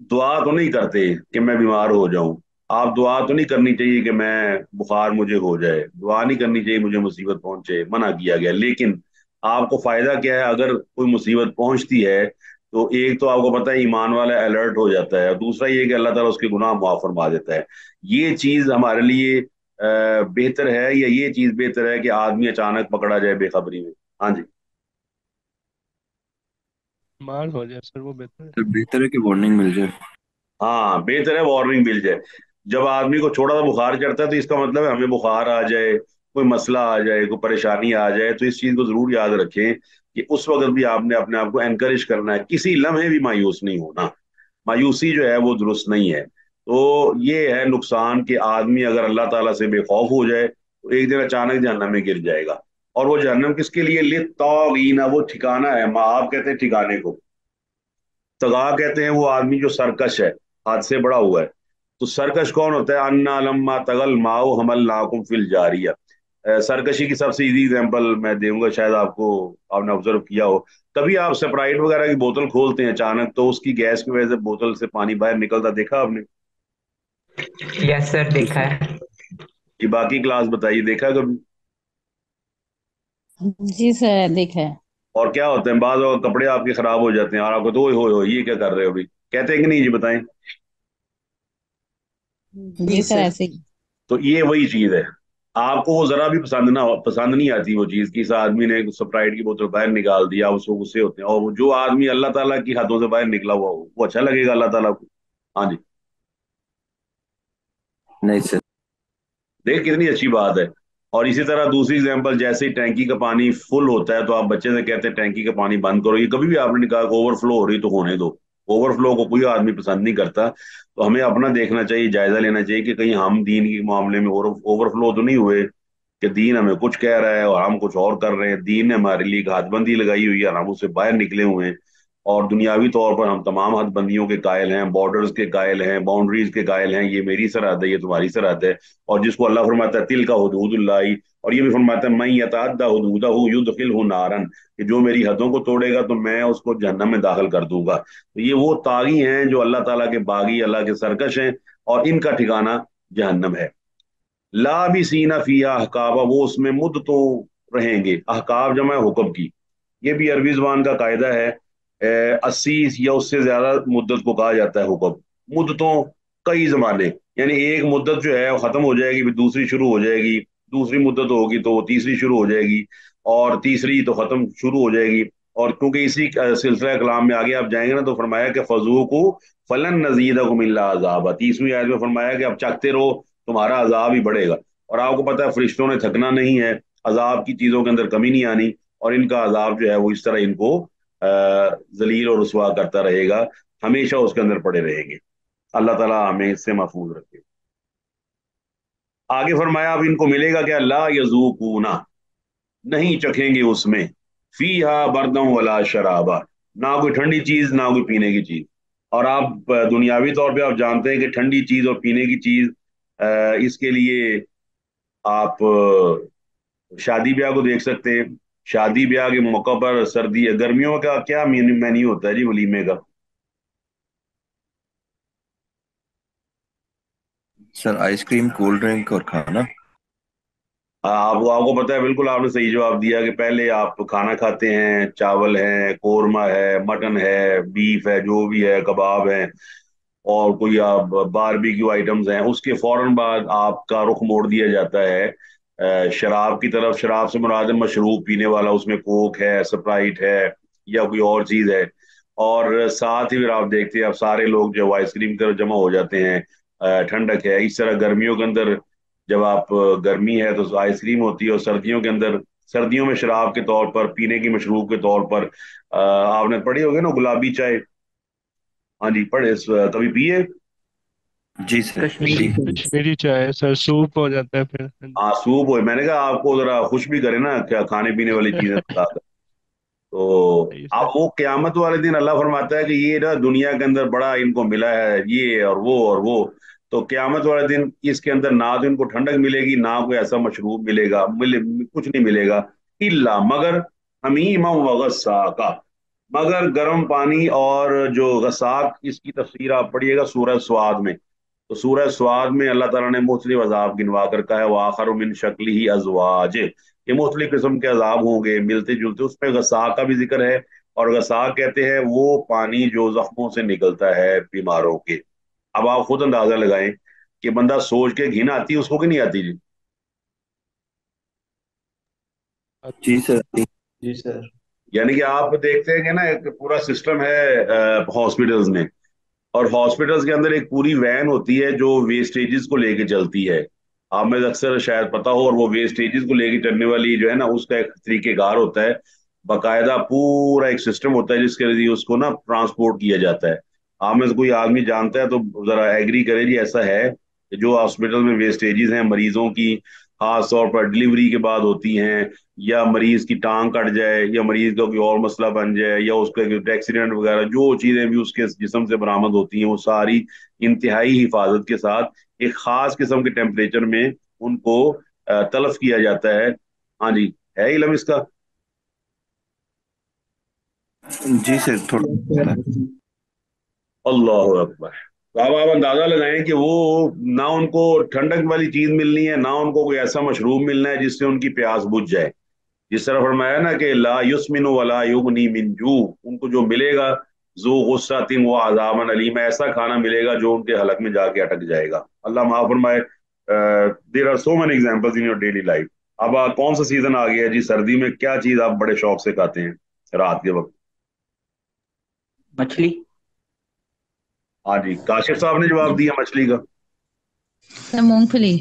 Speaker 1: दुआ तो नहीं करते कि मैं बीमार हो जाऊं, आप दुआ तो नहीं करनी चाहिए कि मैं बुखार मुझे हो जाए, दुआ नहीं करनी चाहिए मुझे मुसीबत पहुंचे, मना किया गया। लेकिन आपको फायदा क्या है अगर कोई मुसीबत पहुंचती है? तो एक तो आपको पता है ईमान वाला अलर्ट हो जाता है, और दूसरा ये कि अल्लाह ताला उसके गुनाह माफ फरमा देता है। ये चीज हमारे लिए बेहतर है, या ये चीज बेहतर है कि आदमी अचानक पकड़ा जाए बेखबरी में? हाँ जी।
Speaker 4: मार हो जाए सर, वो बेहतर है।
Speaker 3: तो बेहतर है कि वार्निंग मिल जाए।
Speaker 1: हाँ, बेहतर है वार्निंग मिल जाए। जब आदमी को थोड़ा सा बुखार चढ़ता है तो इसका मतलब है हमें बुखार आ जाए, कोई मसला आ जाए, कोई परेशानी आ जाए, तो इस चीज को जरूर याद रखें कि उस वक्त भी आपने अपने आप को एनकरेज करना है, किसी लम्हे भी मायूस नहीं होना। मायूसी जो है वो दुरुस्त नहीं है। तो ये है नुकसान कि आदमी अगर अल्लाह ताला से बेखौफ हो जाए तो एक दिन अचानक जहन्नम में गिर जाएगा। और वो जहन्नम किसके लिए? लित्तागीना, वो ठिकाना है, आप कहते हैं ठिकाने को, तगा कहते हैं वो आदमी जो सरकश है, हाथ से बड़ा हुआ है। तो सरकश कौन होता है? अन्ना लम्मा तगल माओ हमल नाकुम फिल जारिया। सरकशी की सबसे इजी एग्जांपल मैं दूंगा, शायद आपको, आपने ऑब्जर्व किया हो, कभी आप स्प्राइट वगैरह की बोतल खोलते हैं अचानक तो उसकी गैस की वजह से बोतल से पानी बाहर निकलता देखा आपने?
Speaker 2: यस सर, देखा है।
Speaker 1: ये बाकी क्लास बताइए, देखा कभी?
Speaker 5: जी सर, देखा है।
Speaker 1: और क्या होता है, बाद में कपड़े आपके खराब हो जाते हैं और आपको तो ओए होए होए, ये क्या कर रहे हो अभी, कहते हैं कि नहीं? जी बताएं।
Speaker 5: जी सर, ऐसे ही।
Speaker 1: तो ये वही चीज है, आपको वो जरा भी पसंद नहीं आती वो चीज कि इस आदमी ने स्प्राइट की बोतल बाहर निकाल दिया, उसको गुस्से होते हैं। और वो जो आदमी अल्लाह ताला की हदों से बाहर निकला हुआ हो वो अच्छा लगेगा अल्लाह ताला को? हाँ जी।
Speaker 3: नहीं सर।
Speaker 1: देख कितनी अच्छी बात है। और इसी तरह दूसरी एग्जांपल, जैसे ही टैंकी का पानी फुल होता है तो आप बच्चे से कहते हैं टैंकी का पानी बंद करो, ये कभी भी आपने नहीं कहा ओवरफ्लो हो रही तो होने दो। ओवरफ्लो को कोई आदमी पसंद नहीं करता। तो हमें अपना देखना चाहिए, जायजा लेना चाहिए कि कहीं हम दीन के मामले में ओवरफ्लो तो नहीं हुए, कि दीन हमें कुछ कह रहा है और हम कुछ और कर रहे हैं। दीन ने हमारे लिए एक हदबंदी लगाई हुई है और हम उससे बाहर निकले हुए हैं। और दुनियावी तौर पर हम तमाम हदबंदियों के कायल हैं, बॉर्डर्स के कायल हैं, बाउंड्रीज के कायल हैं, ये मेरी सरहद है, ये तुम्हारी सरहद है। और जिसको अल्लाह फरमाता है तिल का हुदूदुल्लाह, और ये भी फरमाता है मैं यतअद्दा हुदूदहू युदखिलहु नारन, कि जो मेरी हदों को तोड़ेगा तो मैं उसको जहन्नम में दाखिल कर दूंगा। तो ये वो तागी हैं जो अल्लाह ताला के बागी, अल्लाह के सरकश हैं, और इनका ठिकाना जहन्नम है। लाबिसीना फीहा अहकाबा, वो उसमें मुद्दतों रहेंगे। अहकाब जमा है हुक्म की। ये भी अरबी जुबान का कायदा है, 80 या उससे ज्यादा मुद्दत को कहा जाता है हुक्म। मुद्दतों, कई जमाने, यानी एक मुद्दत जो है वो खत्म हो जाएगी फिर दूसरी शुरू हो जाएगी, दूसरी मुद्दत होगी तो वो तीसरी शुरू हो जाएगी, और तीसरी तो खत्म शुरू हो जाएगी। और क्योंकि इसी सिलसिला कलाम में आगे आप जाएंगे ना तो फरमाया कि फजूकू फलन नजीदकुम इल्ला अजाबा, 30वीं आयत में फरमाया कि अब चखते रहो, तुम्हारा अजाब ही बढ़ेगा। और आपको पता है फरिश्तों ने थकना नहीं है, अजाब की चीजों के अंदर कमी नहीं आनी, और इनका अजाब जो है वो इस तरह इनको जलील और रुसवा करता रहेगा, हमेशा उसके अंदर पड़े रहेंगे। अल्लाह ताला हमें इससे महफूज रखे। आगे फरमाया अब इनको मिलेगा क्या? ला यजूकूना, नहीं चखेंगे उसमें, फीहा बरदम वला शराबा, ना कोई ठंडी चीज ना कोई पीने की चीज। और आप दुनियावी तौर पे आप जानते हैं कि ठंडी चीज और पीने की चीज, इसके लिए आप शादी ब्याह को देख सकते हैं। शादी ब्याह के मौका पर सर्दी गर्मियों का क्या मेन्यू होता है जी वलीमे का?
Speaker 3: सर आइसक्रीम, कोल्ड ड्रिंक और खाना।
Speaker 1: आपको आपको पता है, बिल्कुल आपने सही जवाब दिया कि पहले आप खाना खाते हैं, चावल है, कोरमा है, मटन है, बीफ है, जो भी है, कबाब है, और कोई आप बारबेक्यू आइटम्स हैं, उसके फौरन बाद आपका रुख मोड़ दिया जाता है शराब की तरफ। शराब से मुराद है मशरूब पीने वाला, उसमें कोक है, स्प्राइट है, या कोई और चीज है। और साथ ही फिर आप देखते हैं अब सारे लोग जो आइसक्रीम की तरफ जमा हो जाते हैं, ठंडक है। इस तरह गर्मियों के अंदर जब आप गर्मी है तो आइसक्रीम होती है, और सर्दियों के अंदर, सर्दियों में शराब के तौर पर, पीने की मशरूब के तौर पर आपने पढ़ी होगी ना गुलाबी चाय। हाँ जी, पढ़े कभी पिए।
Speaker 3: जी सर
Speaker 2: कश्मीरी
Speaker 3: जी।
Speaker 4: कश्मीरी चाय सर, सूप हो जाता है फिर।
Speaker 1: हाँ सूप हो, मैंने कहा आपको जरा खुश भी करे ना क्या, खाने पीने वाली चीजें बता। तो
Speaker 4: सही
Speaker 1: अब
Speaker 4: सर।
Speaker 1: वो क्यामत वाले दिन अल्लाह फरमाता है कि ये ना दुनिया के अंदर बड़ा इनको मिला है ये और वो और वो। तो क्यामत वाले दिन इसके अंदर ना तो इनको ठंडक मिलेगी, ना कोई ऐसा मशरूब मिलेगा, कुछ नहीं मिलेगा। इल्ला मगर हमीमा व गस्साका, मगर गर्म पानी और जो गसाक, इसकी तफसीर आप पढ़िएगा सूरह स्वाद में। तो सूरह स्वाद में अल्लाह ताला ने मुख्तलिफ अजाब गिनवा कर कहा है, वाखर मिन शक्ल ही अजवाज, ये मुख्तलिफ किस्म के अजाब होंगे मिलते जुलते। उसमें गसा का भी जिक्र है। और गसा कहते हैं वो पानी जो जख्मों से निकलता है बीमारों के। अब आप खुद अंदाजा लगाएं कि बंदा सोच के घिन आती है उसको कि नहीं आती जी।
Speaker 3: जी सर जी सर।
Speaker 1: यानी कि आप देखते हैं कि ना एक पूरा सिस्टम है हॉस्पिटल्स में, और हॉस्पिटल्स के अंदर एक पूरी वैन होती है जो वेस्टेजेस को लेके चलती है। आप में अक्सर शायद पता हो, और वो वेस्टेजेस को लेके चलने वाली जो है ना, उसका एक तरीकेकार होता है। बाकायदा पूरा एक सिस्टम होता है जिसके जरिए उसको ना ट्रांसपोर्ट किया जाता है। आप में से कोई आदमी जानता है तो जरा एग्री करे जी, ऐसा है कि जो हॉस्पिटल में वेस्टेजेस हैं मरीजों की, खास तौर पर डिलीवरी के बाद होती हैं, या मरीज की टांग कट जाए, या मरीज का कोई और मसला बन जाए, या उसका एक्सीडेंट वगैरह, जो चीजें भी उसके जिस्म से बरामद होती हैं वो सारी इंतहाई हिफाजत के साथ एक खास किस्म के टेम्परेचर में उनको तलफ किया जाता है। हाँ जी, है इलम इसका।
Speaker 3: जी सर थोड़ा।
Speaker 1: अल्लाह अकबर। तो अब आप अंदाजा लगाएं कि वो ना उनको ठंडक वाली चीज मिलनी है, ना उनको कोई ऐसा मशरूब मिलना है जिससे उनकी प्यास बुझ जाए। जिस तरह फरमाया ना कि ला युस्मिनु वला युगनी मिन जू, उनको जो मिलेगा जो गुस्सा तिन वो अजामन अलीम, ऐसा खाना मिलेगा जो उनके हलक में जाके अटक जाएगा। अल्लाह माफ फरमाए। There are so many examples in your daily life. अब कौन सा सीजन आ गया जी, सर्दी में क्या चीज आप बड़े शौक से खाते हैं रात के वक्त।
Speaker 2: मछली।
Speaker 1: हाँ जी, काशिफ साहब ने जवाब दिया मछली का।
Speaker 5: सर मूंगफली।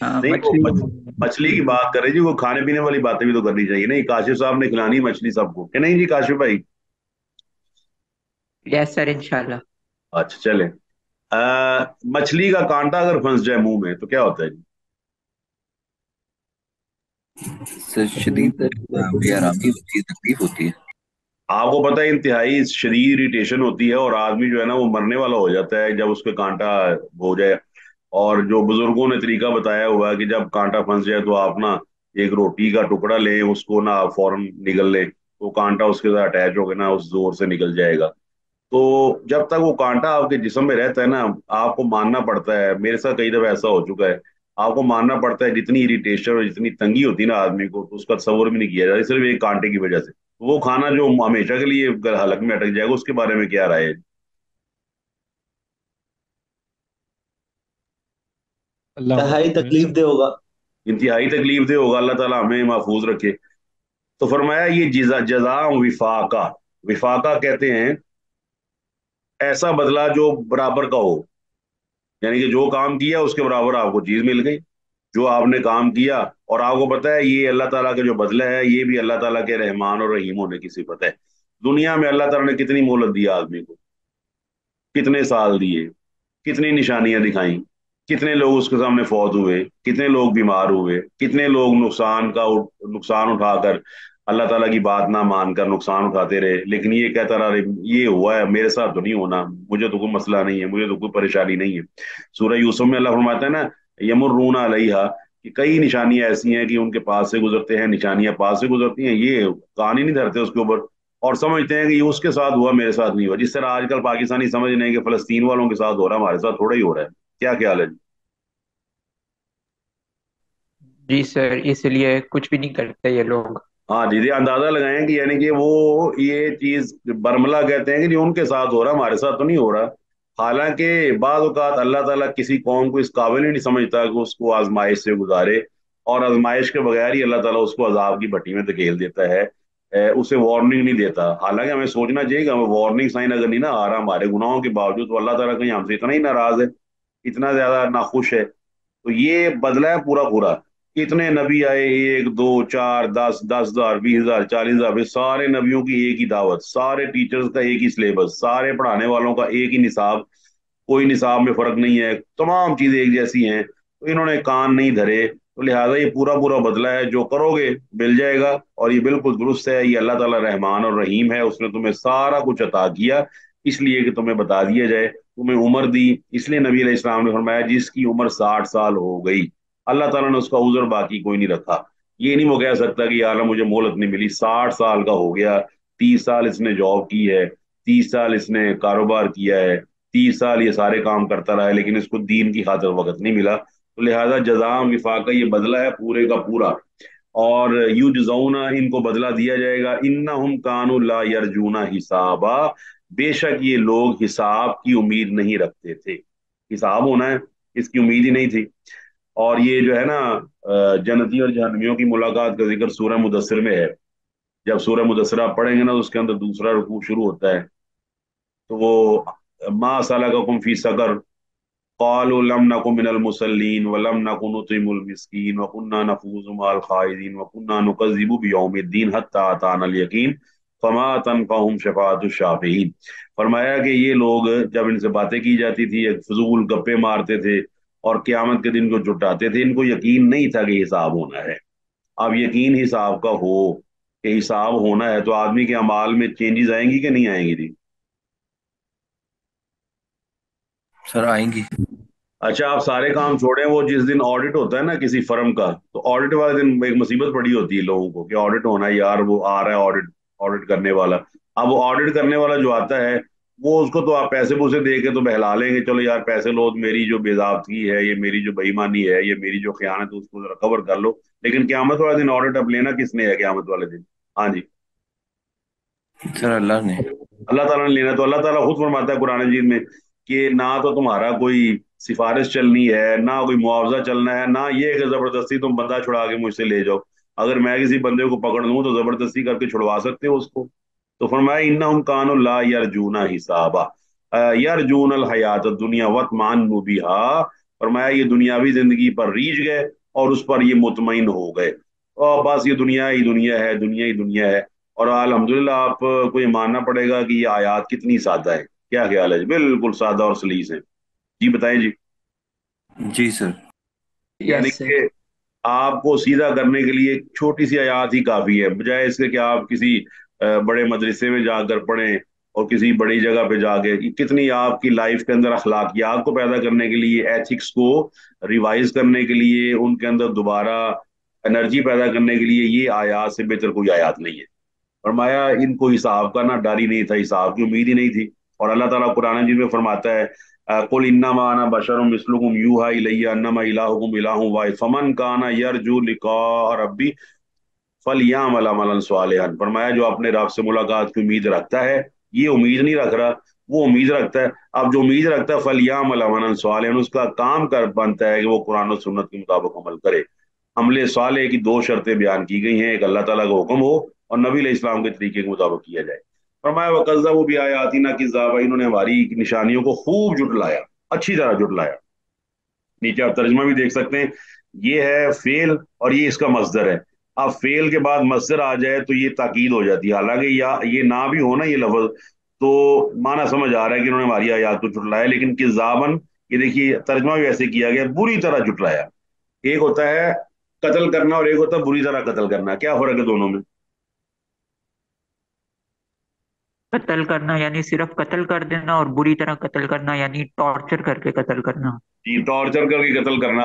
Speaker 2: हाँ
Speaker 1: नहीं वो
Speaker 2: मछली।
Speaker 1: मछली की बात कर रहे जी, वो खाने पीने वाली बातें भी तो करनी चाहिए। नहीं, काशिफ साहब ने खिलानी मछली सबको कि नहीं जी काशिफ भाई।
Speaker 2: यस सर इंशाल्लाह।
Speaker 1: अच्छा चले। मछली का कांटा अगर फंस जाए मुंह में तो क्या होता है जी।
Speaker 3: सर शदीद बेआरामी होती है, तकलीफ होती है।
Speaker 1: आपको पता है इंतहाई शदीद इरिटेशन होती है, और आदमी जो है ना वो मरने वाला हो जाता है जब उसके कांटा हो जाए। और जो बुजुर्गों ने तरीका बताया हुआ है कि जब कांटा फंस जाए तो आप ना एक रोटी का टुकड़ा लें, उसको ना फौरन निगल लें, तो कांटा उसके साथ अटैच होकर ना उस जोर से निकल जाएगा। तो जब तक वो कांटा आपके जिस्म में रहता है ना, आपको मानना पड़ता है, मेरे साथ कई दफा ऐसा हो चुका है, आपको मानना पड़ता है जितनी इरिटेशन और जितनी तंगी होती है ना आदमी को, तो उसका तस्वर भी नहीं किया जाता सिर्फ एक कांटे की वजह से। तो वो खाना जो हमेशा के लिए हलक में अटक जाएगा, उसके बारे में क्या राय है।
Speaker 4: अल्लाह माफ
Speaker 6: इंतहाई
Speaker 4: करे
Speaker 6: तकलीफ
Speaker 4: सर।
Speaker 6: दे होगा।
Speaker 1: इंतहाई तकलीफ दे होगा, अल्लाह ताला हमें महफूज रखे। तो फरमाया ये जजा जजा विफाका, विफाका कहते हैं ऐसा बदला जो बराबर का हो। यानी कि जो काम किया उसके बराबर आपको चीज मिल गई, जो आपने काम किया। और आपको पता है ये अल्लाह ताला के जो बदला है ये भी अल्लाह ताला के रहमान और रहीम होने की सिफत है। दुनिया में अल्लाह ताला ने कितनी मोहलत दी आदमी को, कितने साल दिए, कितनी निशानियां दिखाई, कितने लोग उसके सामने फौत हुए, कितने लोग बीमार हुए, कितने लोग नुकसान उठाकर अल्लाह ताला की बात ना मानकर नुकसान उठाते रहे, लेकिन ये कहता रहा ये हुआ है मेरे साथ तो नहीं होना, मुझे तो कोई मसला नहीं है, मुझे तो कोई परेशानी नहीं है। सूरह यूसुफ में अल्लाह फरमाता है ना, यमुर्रूना अलैहा, कि कई निशानियां ऐसी हैं कि उनके पास से गुजरते हैं, निशानियां पास से गुजरती हैं, ये कहानी नहीं धरते उसके ऊपर, और समझते हैं कि ये उसके साथ हुआ मेरे साथ नहीं हुआ। जिस तरह आजकल पाकिस्तानी समझ रहे हैं कि फलस्तीन वालों के साथ हो रहा है, हमारे साथ थोड़ा ही हो रहा है। क्या ख्याल है जी।
Speaker 2: जी सर इसलिए कुछ भी नहीं करते ये लोग।
Speaker 1: हाँ दीदी, अंदाजा लगाएं कि यानी कि वो ये चीज बरमला कहते हैं कि जो उनके साथ हो रहा है हमारे साथ तो नहीं हो रहा। हालांकि बाज़ औक़ात अल्लाह ताला किसी कौम को इस काबिल ही नहीं समझता कि उसको आजमाइश से गुजारे, और आजमाइश के बगैर ही अल्लाह ताला उसको अजाब की भट्टी में धकेल देता है। उसे वार्निंग नहीं देता। हालांकि हमें सोचना चाहिए कि हमें वार्निंग साइन अगर नहीं ना आ रहा हमारे गुनाहों के बावजूद, तो अल्लाह ताला कहीं हमसे इतना ही नाराज है, इतना ज्यादा नाखुश है تو یہ بدلا ہے پورا پورا. کتنے نبی آئے، 1 2 4 10 10,000 20,000 40,000، سارے نبیوں کی ایک ہی دعوت، سارے ٹیچرز کا ایک ہی سلیبس، سارے پڑھانے والوں کا ایک ہی نصاب، کوئی نصاب میں فرق نہیں ہے، تمام چیزیں ایک جیسی ہیں. تو انہوں نے کان نہیں دھرے، تو لہٰذا یہ پورا پورا بدلا ہے. جو کرو گے مل جائے گا، اور یہ بالکل درست ہے. یہ اللہ تعالیٰ رحمان اور رحیم ہے، اس نے تمہیں سارا کچھ عطا کیا اس لیے کہ تمہیں بتا دیا جائے. تمہیں عمر دی، اس لیے نبی علیہ السلام نے فرمایا جس کی عمر 60 سال ہو گئی، اللہ تعالیٰ نے اس کا عذر باقی کوئی نہیں رکھا. یہ نہیں وہ کہہ سکتا کہ یار مجھے مہلت نہیں ملی، 60 سال کا ہو گیا، 30 سال اس نے جاب کی ہے، 30 سال اس نے کاروبار کیا ہے، 30 سال یہ سارے کام کرتا رہا ہے، لیکن اس کو دین کی خاطر وقت نہیں ملا. تو لہٰذا جزاء وفاقہ یہ بدلہ ہے پورے کا پورا. اور یجزون، ان کو بدلہ دیا جائے گا. انہم کانوا لا یرجون حسابا، بے شک یہ لوگ حساب کی امید نہیں رکھتے تھے. حساب ہونا ہے اس کی امید ہی نہیں تھی. اور یہ جو ہے نا جنتی اور جہنمیوں کی ملاقات کا ذکر سورہ مدثر میں ہے. جب سورہ مدثر آپ پڑھیں گے نا، اس کے اندر دوسرا رکوع شروع ہوتا ہے. تو وہ ما سلککم فی سقر قالوا لم نكن من المصلين ولم نكن نطعم المسكين وكنا نفوز مع الخائضين وكنا نكذب بيوم الدين حتى أتانا اليقين فما تنفعهم شفاعة الشافعين. فرمایا کہ یہ لوگ جب ان سے باتیں کی جاتی تھی، ایک فضول گپے مارتے تھے اور قیامت کے دن کو جٹاتے تھے، ان کو یقین نہیں تھا کہ حساب ہونا ہے. اب یقین حساب کا ہو کہ حساب ہونا ہے تو آدمی کے اعمال میں چینجز آئیں گی کہ نہیں آئیں گی جی؟
Speaker 3: سر آئیں گی.
Speaker 1: اچھا آپ سارے کام چھوڑیں، وہ جس دن آڈٹ ہوتا ہے نا کسی فرم کا، تو آڈٹ والے دن ایک مصیبت پڑی ہوتی ہے لوگوں کو کہ آڈٹ ہونا ہے یار، وہ آ رہا ہے آڈٹ کرنے والا. اب وہ آڈٹ کرنے والا جو آتا ہے وہ اس کو تو آپ پیسے پوسے دے کے تو بہلا لیں گے، چلو یار پیسے لو، میری جو بے ضابطگی ہے، یہ میری جو بےایمانی ہے، یہ میری جو خیانت ہے، اس کو ذرا کور کر لو. لیکن قیامت والے دن آڈٹ اب لینا کس نے ہے قیامت والے دن؟ ہاں جی،
Speaker 3: سر اللہ نے.
Speaker 1: اللہ تعالیٰ نے لینا. تو اللہ تعالیٰ خود فرماتا ہے قرآن مجید میں کہ نہ تو تمہارا کوئی سفارش چلنی ہے، نہ کوئی معاوضہ چلنا ہے، نہ یہ کہ زبردستی تم بندہ چھڑا کے مجھ سے لے جاؤ. اگر میں کسی بندے کو پکڑ لوں تو زبردستی کر کے چھڑوا سکتے ہو اس کو. تو فرمایا انہم کانوا لا یرجون حسابا یرجون الحیات الدنیا واطمأنوا بہا. فرمایا یہ دنیاوی زندگی پر ریجھ گئے اور اس پر یہ مطمئن ہو گئے، اور بس یہ دنیا ہی دنیا ہے، دنیا ہی دنیا ہے. اور الحمدللہ آپ کو یہ ماننا پڑے گا کہ یہ آیات کتنی سادہ ہے. کیا خیال ہے؟ بالکل سادہ اور سلیس ہے. جی بتائیں جی.
Speaker 3: جی سر.
Speaker 1: یعنی
Speaker 2: یس سر.
Speaker 1: کہ آپ کو سیدھا کرنے کے لیے چھوٹی سی آیات ہی کافی ہے، بجائے اس کے کہ آپ کسی بڑے مدرسے میں جا کر پڑھیں اور کسی بڑی جگہ پہ جا کے. کتنی آپ کی لائف کے اندر اخلاقیات کو پیدا کرنے کے لیے، ایتھکس کو ریوائز کرنے کے لیے، ان کے اندر دوبارہ انرجی پیدا کرنے کے لیے یہ آیات سے بہتر کوئی آیات نہیں ہے. فرمایا ان کو حساب کا نہ ڈر ہی نہیں تھا، حساب کی امید ہی نہیں تھی. اور اللہ تعالیٰ قرآن مجید میں فرماتا ہے قل انما انا بشر مثلکم یوحی الی انما الہکم الہ واحد فمن کان یرجو لقاء ربی فلیعمل عملا صالحا. فرمایا جو اپنے رب سے ملاقات کی امید رکھتا ہے، یہ امید نہیں رکھ رہا، وہ امید رکھتا ہے. اب جو امید رکھتا ہے فلیعمل عملا صالحا، اس کا کام کر بنتا ہے کہ وہ قرآن و سنت کے مطابق عمل کرے. عمل صالح کی 2 شرطیں بیان کی گئی ہیں، ایک اللہ تعالیٰ کا حکم ہو اور نبی علیہ السلام کے طریقے کے مطابق کیا جائے. فرمایا وَكَذَّبُوا بِآيَاتِنَا كِذَّابًا، انہوں نے ہماری نشانیوں کو خوب جھٹلایا، اچھی طرح جھٹلایا. نیچے آپ ترجمہ بھی دیکھ سکتے ہیں، یہ ہے فعل اور یہ اس کا مصدر ہے. اب فعل کے بعد مصدر آ جائے تو یہ تاکید ہو جاتی ہے، حالانکہ یا یہ نہ بھی ہو نا یہ لفظ تو معنی سمجھ آ رہا ہے کہ انہوں نے ہماری آیات کو جھٹلایا. لیکن کذابن، یہ دیکھیے ترجمہ بھی ایسے کیا گیا، بری طرح جھٹلایا. ایک ہوتا ہے قتل کرنا اور ایک ہوتا ہے بری طرح قتل کرنا. کیا فرق ہے دونوں میں؟
Speaker 2: قتل کرنا یعنی صرف قتل کر دینا، اور بری طرح قتل کرنا یعنی ٹارچر کر کے قتل کرنا.
Speaker 1: جی، ٹارچر کر کے قتل کرنا.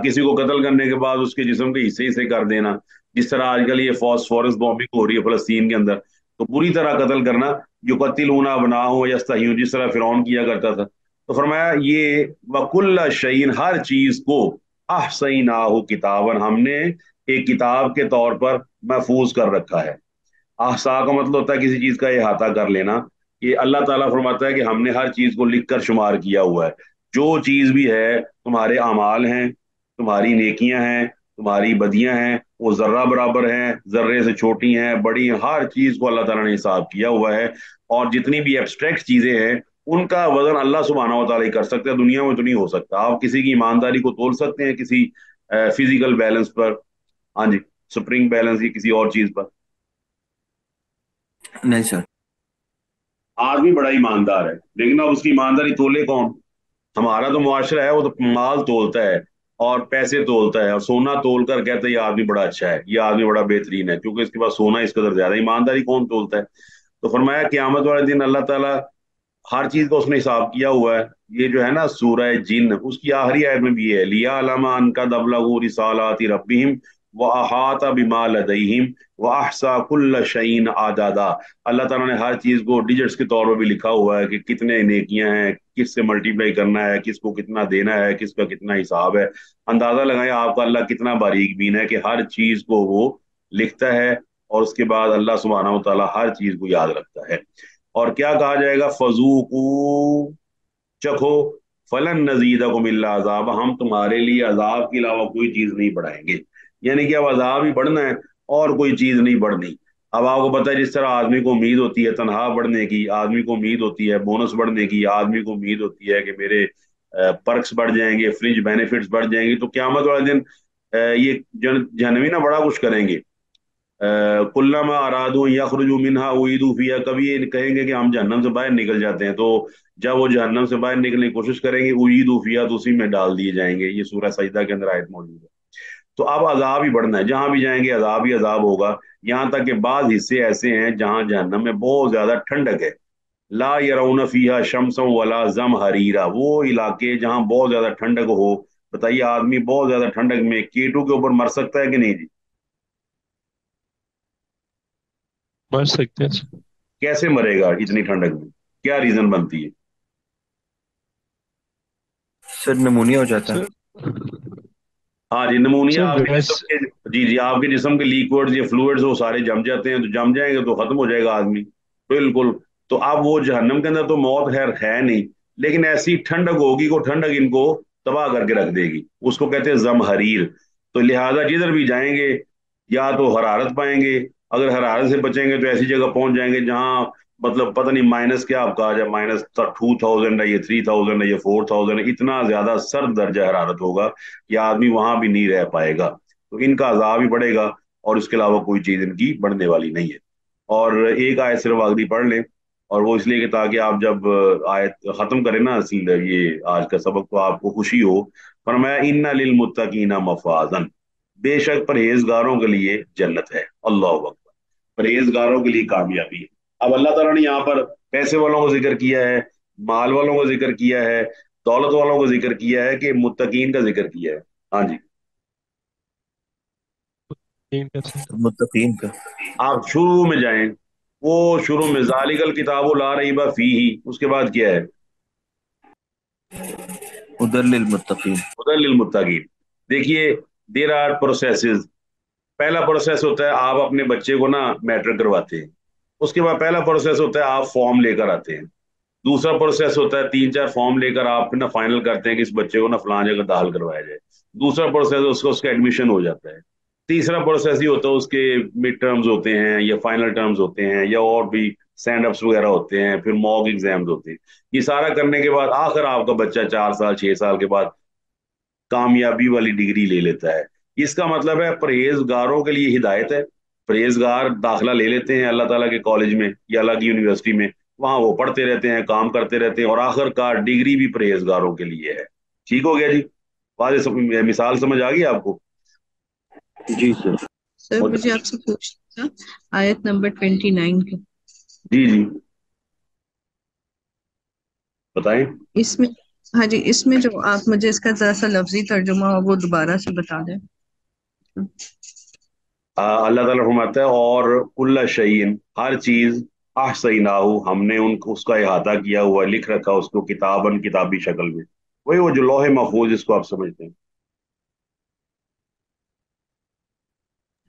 Speaker 1: کسی کو قتل کرنے کے بعد اس کے جسم کے حصے حصے کر دینا، جس طرح آج کل یہ فاسفورس بامبنگ ہو رہی ہے فلسطین کے اندر. تو بری طرح قتل کرنا، جو قتلون ابناءہم یستحیون، جس طرح فرعون کیا کرتا تھا. تو فرمایا یہ وکل شیء، ہر چیز کو احصیناہ کتابا، ہم نے ایک کتاب کے طور پر محفوظ کر رکھا ہے. احصا کا مطلب ہوتا ہے کسی چیز کا احاطہ کر لینا. یہ اللہ تعالیٰ فرماتا ہے کہ ہم نے ہر چیز کو لکھ کر شمار کیا ہوا ہے. جو چیز بھی ہے، تمہارے اعمال ہیں، تمہاری نیکیاں ہیں، تمہاری بدیاں ہیں، وہ ذرہ برابر ہیں، ذرے سے چھوٹی ہیں، بڑی ہیں، ہر چیز کو اللہ تعالیٰ نے حساب کیا ہوا ہے. اور جتنی بھی ایبسٹریکٹ چیزیں ہیں उनका वजन अल्लाह सुब्हानहू व तआला ही कर सकता है, दुनिया में तो नहीं हो सकता। आप किसी की ईमानदारी को तोल सकते हैं किसी फिजिकल बैलेंस पर? हाँ जी, स्प्रिंग बैलेंस की किसी और चीज पर?
Speaker 3: नहीं सर।
Speaker 1: आदमी बड़ा ईमानदार है, लेकिन अब उसकी ईमानदारी तोले कौन? हमारा तो मुआशरा है, वो तो माल तोलता है और पैसे तोलता है और सोना तोल कर कहता है ये आदमी बड़ा अच्छा है, ये आदमी बड़ा बेहतरीन है, क्योंकि इसके पास सोना इस कदर ज्यादा है। ईमानदारी कौन तोलता है? तो फरमाया क़यामत वाले दिन अल्लाह ताला हर चीज का उसने हिसाब किया हुआ है। ये जो है ना सूरह जिन, उसकी आखिरी आयत में भी है, लिया अलामा अनका दबलगू रिसालाति रब्बिहिम व अहाता बिमा लदैहिम व अहसा कुल्ल शैइन आदादा। अल्लाह ताला ने हर चीज को डिजिट्स के तौर पर भी लिखा हुआ है कि कितने नेकियां हैं, किससे मल्टीप्लाई करना है, किसको कितना देना है, किसका कितना हिसाब है। अंदाजा लगाएं आपका अल्लाह कितना बारीक बीन है कि हर चीज को वो लिखता है, और उसके बाद अल्लाह सुब्हानहू व तआला हर चीज को याद रखता है। और क्या कहा जाएगा? फजूकू, चखो, फलन नजीदकुम इल्ला अजाब, हम तुम्हारे लिए अजाब के अलावा कोई चीज नहीं बढ़ाएंगे। यानी कि अब अजाब ही बढ़ना है और कोई चीज नहीं बढ़नी। अब आपको पता है जिस तरह आदमी को उम्मीद होती है तनख्वाह बढ़ने की, आदमी को उम्मीद होती है बोनस बढ़ने की, आदमी को उम्मीद होती है कि मेरे पर्क्स बढ़ जाएंगे, फ्रिज बेनिफिट्स बढ़ जाएंगे, तो क्यामत वाले दिन ये जहन्नमी ना बड़ा कुछ करेंगे। कुल्लमा अरादू यखरुजू मिनहा उईदू फिया, कभी ये कहेंगे कि हम जहन्नम से बाहर निकल जाते हैं, तो जब वो जहन्नम से बाहर निकलने की कोशिश करेंगे उईदू फिया, तो उसी में डाल दिए जाएंगे। ये सूरह सजदा के अंदर आयत मौजूद है। तो अब अजाब ही बढ़ना है, जहां भी जाएंगे अजाब ही अजाब होगा। यहाँ तक कि बाद हिस्से ऐसे हैं जहां जहन्नम में बहुत ज्यादा ठंडक है। ला यरौन फीहा शम्सन वला जम हरीरा, वो इलाके जहां बहुत ज्यादा ठंडक हो। बताइए आदमी बहुत ज्यादा ठंडक में कीटों के ऊपर मर सकता है कि नहीं जी?
Speaker 4: मर सकते हैं सर।
Speaker 1: कैसे मरेगा इतनी ठंडक में? क्या रीजन बनती है?
Speaker 3: सर निमोनिया हो जाता है।
Speaker 4: सर
Speaker 1: हाँ जी, निमोनिया
Speaker 4: सर
Speaker 1: आपके जिस्म
Speaker 4: वैस
Speaker 1: के, जी जी, आपके जिस्म के लिक्विड्स या फ्लूइड्स वो सारे जम जाते हैं, तो जम जाएंगे तो खत्म हो जाएगा आदमी। बिल्कुल। तो अब वो जहन्नम के अंदर तो मौत खैर है नहीं, लेकिन ऐसी ठंडक होगी को ठंडक इनको तबाह करके रख देगी। उसको कहते हैं जमहरीर। तो लिहाजा जिधर भी जाएंगे या तो हरारत पाएंगे, अगर हरारत से बचेंगे तो ऐसी जगह पहुंच जाएंगे जहां मतलब पता नहीं माइनस क्या आप कहा जाए, -2000 है, ये 3000 है, ये 4000 है, इतना ज्यादा सर्द दर्जा हरारत होगा कि आदमी वहां भी नहीं रह पाएगा। तो इनका अजाब ही बढ़ेगा और इसके अलावा कोई चीज इनकी बढ़ने वाली नहीं है। और एक आयत सिर्फ आखिरी पढ़ लें, और वो इसलिए कि ताकि आप जब आयत खत्म करें ना ये आज का सबक, तो आपको खुशी हो। फरमाया इन्ना लिल मुत्तकीना मफाजन, बेशक परहेजगारों के लिए जन्नत है। अल्लाह अकबर। परहेजगारों के लिए कामयाबी है। अब अल्लाह ताला ने यहाँ पर पैसे वालों को जिक्र किया है, माल वालों को जिक्र किया है, दौलत वालों को जिक्र किया है, कि मुत्तकीन का जिक्र किया है? हाँ जी।
Speaker 4: ठीक है सर।
Speaker 3: मुत्तकीन का।
Speaker 1: आप शुरू में जाएं, वो शुरू में जालिकल किताबु ला रईबा फीही, उसके बाद क्या है?
Speaker 3: उदर लिल मुत्तकीन।
Speaker 1: हुदल लिल मुत्तकीन। देखिए, देर आर प्रोसेसेस। पहला प्रोसेस होता है आप अपने बच्चे को ना मैट्रिक करवाते हैं। उसके बाद पहला प्रोसेस होता है आप फॉर्म लेकर आते हैं। दूसरा प्रोसेस होता है 3-4 फॉर्म लेकर आप ना फाइनल करते हैं कि इस बच्चे को ना फलां जगह दाखिल करवाया जाए। दूसरा प्रोसेस उसका उसका एडमिशन हो जाता है। तीसरा प्रोसेस ही होता है उसके मिड टर्म्स होते हैं या फाइनल टर्म्स होते हैं या और भी स्टैंड अप्स वगैरह होते हैं, फिर मॉक एग्जाम्स होते हैं। ये सारा करने के बाद आखिर आपका बच्चा 4 साल 6 साल के बाद कामयाबी वाली डिग्री ले लेता है। इसका मतलब है परहेजगारों के लिए हिदायत है। परहेजगार दाखिला ले लेते हैं अल्लाह ताला के कॉलेज में या अलग यूनिवर्सिटी में, वहां वो पढ़ते रहते हैं, काम करते रहते हैं, और आखिरकार डिग्री भी परहेजगारों के लिए है। ठीक हो गया जी? मिसाल समझ आ गई आपको?
Speaker 3: जी सर।
Speaker 5: सर
Speaker 1: मुत-
Speaker 5: मुझे आपसे पूछना था आयत नंबर 29 का।
Speaker 1: जी जी, बताएं।
Speaker 5: इसमें, हाँ जी, इसमें जो आप मुझे इसका जरा सा लफ्जी तर्जुमा हो वो दोबारा से बता दें।
Speaker 1: अल्लाह ताला फरमाता है और कुल्ला शयइन, हर चीज, अहसैनाहु, हमने उनको उसका अहाता किया हुआ, लिख रखा उसको किताबन, किताबी शक्ल में। वही वो जो लौहे महफूज जिसको आप समझते हैं।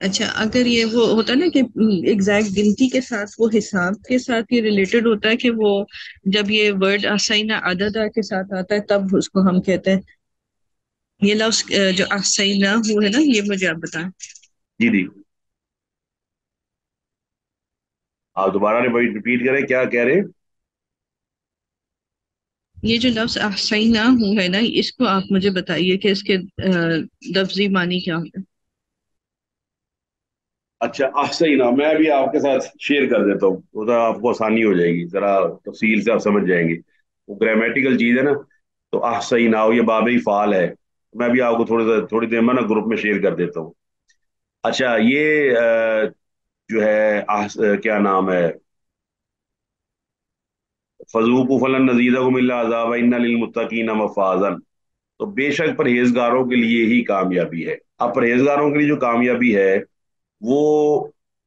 Speaker 5: अच्छा, अगर ये वो होता है ना कि एग्जैक्ट गिनती के साथ, वो हिसाब के साथ ये रिलेटेड होता है कि वो जब ये वर्ड आसैना अददा के साथ आता है तब उसको हम कहते हैं। ये लफ्ज जो आसैना वो है ना, ये मुझे आप बताएं।
Speaker 1: जी जी, आप दोबारा रिपीट करें, क्या कह रहे हैं?
Speaker 5: یہ جو لفظ احصینا ہوں ہے نا، اس کو آپ مجھے بتائیے کہ اس کے لفظی معنی کیا ہوتا ہے؟
Speaker 1: اچھا احسینا میں بھی آپ کے ساتھ شیئر کر دیتا ہوں، تو ذرا آپ کو آسانی ہو جائے گی، ذرا تفصیل سے آپ سمجھ جائیں گے، وہ گرامیٹیکل چیز ہے نا۔ تو احسینا یہ باب فعال ہے، میں بھی آپ کو تھوڑی دیر میں نا گروپ میں شیئر کر دیتا ہوں۔ اچھا یہ جو ہے کیا نام ہے، فذوقوا فلن نزیدکم الا عذابا ان للمتقین مفازا، تو بے شک پرہیزگاروں کے لیے ہی کامیابی ہے۔ اب پرہیزگاروں کے لیے جو کامیابی ہے وہ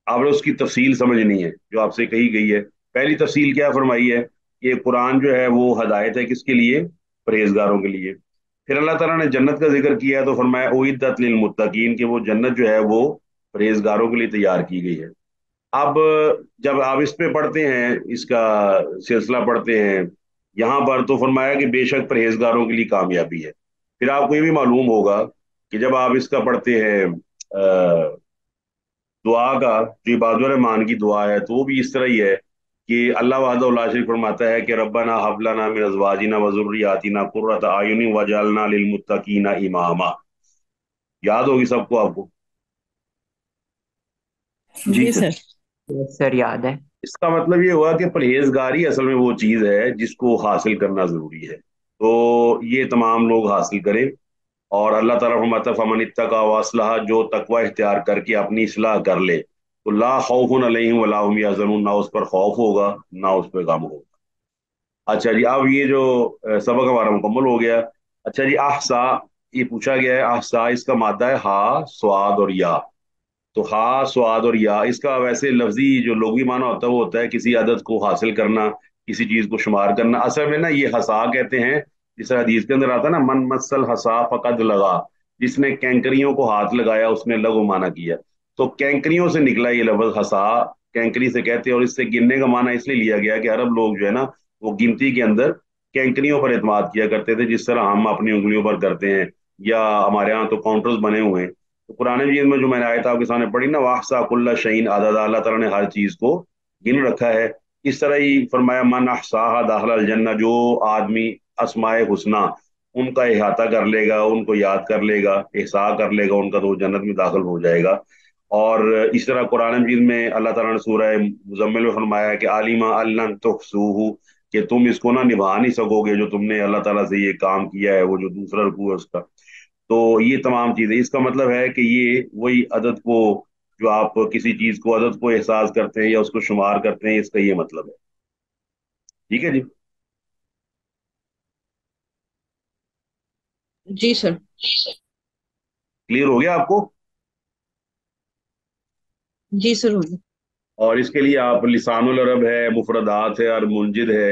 Speaker 1: آپ نے اس کی تفصیل سمجھنی ہے جو آپ سے کہی گئی ہے۔ پہلی تفصیل کیا فرمائی ہے کہ قرآن جو ہے وہ ہدایت ہے کس کے لیے؟ پرہیزگاروں کے لیے۔ پھر اللہ تعالیٰ نے جنت کا ذکر کیا ہے تو فرمایا اعدت للمتقین، کہ وہ جنت جو ہے وہ پرہیزگاروں کے لیے تیار کی گئی ہے۔ اب جب آپ اس پہ پڑھتے ہیں، اس کا سلسلہ پڑھتے ہیں یہاں پر، تو فرمایا کہ بے شک پرہیزگاروں کے لیے کامیابی ہے۔ پھر آپ کو یہ بھی معلوم ہوگا کہ جب آپ اس کا پڑھتے ہیں دعا کا، جو عباد الرحمان کی دعا ہے، تو وہ بھی اس طرح ہی ہے کہ اللہ وحدہ لا شریک فرماتا ہے کہ ربنا هب لنا من ازواجنا وذرياتنا قرۃ اعین واجعلنا للمتقین اماما۔ یاد ہوگی سب کو، آپ کو؟
Speaker 3: جی
Speaker 5: جی
Speaker 3: سر۔
Speaker 5: سر۔
Speaker 2: سر یاد ہے۔
Speaker 1: اس کا مطلب یہ ہوا کہ پرہیزگاری اصل میں وہ چیز ہے جس کو حاصل کرنا ضروری ہے، تو یہ تمام لوگ حاصل کریں۔ اور اللہ تعالیٰ فرماتا ہے فمن اتقى واصلح، جو تقوی اختیار کر کے اپنی اصلاح کر لے تو لا خوف علیہم ولا هم يحزنون، نہ اس پر خوف ہوگا نہ اس پہ غم ہوگا۔ اچھا جی، اب یہ جو سبق ہمارا مکمل ہو گیا۔ اچھا جی، احسا یہ پوچھا گیا ہے، احسا اس کا مادہ ہے ہا، سواد اور یا۔ تو ہا، سواد اور یا، اس کا ویسے لفظی جو لغوی معنی ہوتا ہے وہ ہوتا ہے کسی عدد کو حاصل کرنا، کسی چیز کو شمار کرنا۔ اصل میں نا یہ ہسا کہتے ہیں، جس طرح حدیث کے اندر آتا ہے نا من مسل ہسا فقد لگا، جس نے کینکریوں کو ہاتھ لگایا اس نے لغو معنی کیا۔ تو کینکریوں سے نکلا یہ لفظ ہسا، کینکری سے کہتے ہیں، اور اس سے گننے کا معنی اس لیے لیا گیا کہ عرب لوگ جو ہے نا وہ گنتی کے اندر کینکریوں پر اعتماد کیا کرتے تھے، جس طرح ہم اپنی انگلیوں پر کرتے ہیں، یا ہمارے ہاں تو کاؤنٹرز بنے ہوئے ہیں۔ تو قرآن مجید میں جو میں نے آیت آپ کے سامنے پڑھی نا، واحصا کل شعین عدد، اللہ تعالیٰ نے ہر چیز کو گن رکھا ہے۔ اس طرح ہی فرمایا من احصاها داخل الجنہ، جو آدمی اسماء حسنہ ان کا احاطہ کر لے گا، ان کو یاد کر لے گا، احصاء کر لے گا ان کا، تو وہ جنت میں داخل ہو جائے گا۔ اور اس طرح قرآن مجید میں اللہ تعالیٰ نے سورہ مزمل میں فرمایا کہ عالمہ ان تحصوہ، کہ تم اس کو نہ نبھا نہیں سکو گے جو تم نے اللہ تعالیٰ سے یہ کام کیا ہے، وہ جو دوسرا رکوع ہے اس کا۔ تو یہ تمام چیزیں، اس کا مطلب ہے کہ یہ وہی عدد کو، جو آپ کسی چیز کو عدد کو احساس کرتے ہیں یا اس کو شمار کرتے ہیں، اس کا یہ مطلب ہے۔ ٹھیک ہے جی،
Speaker 5: جی سر۔
Speaker 1: کلیئر ہو گیا آپ کو؟
Speaker 5: جی سر ہوگی۔
Speaker 1: اور اس کے لیے آپ لسان العرب ہے، مفردات ہے اور منجد ہے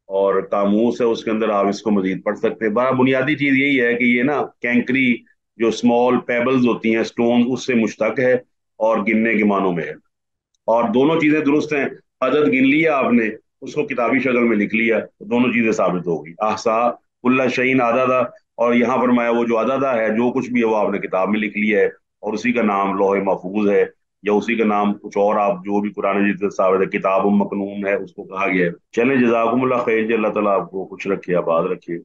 Speaker 1: اور قاموس ہے، اس کے اندر آپ اس کو مزید پڑھ سکتے ہیں۔ بڑا بنیادی چیز یہی ہے کہ یہ نا کینکری جو اسمال پیبلز ہوتی ہیں، سٹون، اس سے مشتق ہے اور گننے کے معنوں میں ہے، اور دونوں چیزیں درست ہیں۔ عدد گن لیا آپ نے، اس کو کتابی شکل میں لکھ لیا، تو دونوں چیزیں ثابت ہوگی۔ احسا کل شعین عددا، اور یہاں فرمایا وہ جو عددا ہے، جو کچھ بھی ہے وہ آپ نے کتاب میں لکھ لیا ہے، اور اسی کا نام لوح محفوظ ہے، یا اسی کا نام کچھ اور، آپ جو بھی قرآن مجید سے ثابت ہے کتاب مکنون ہے، اس کو کہا گیا ہے۔ چلیں، جزاکم اللہ خیر جی، اللہ تعالیٰ آپ کو خوش رکھے، آباد رکھے۔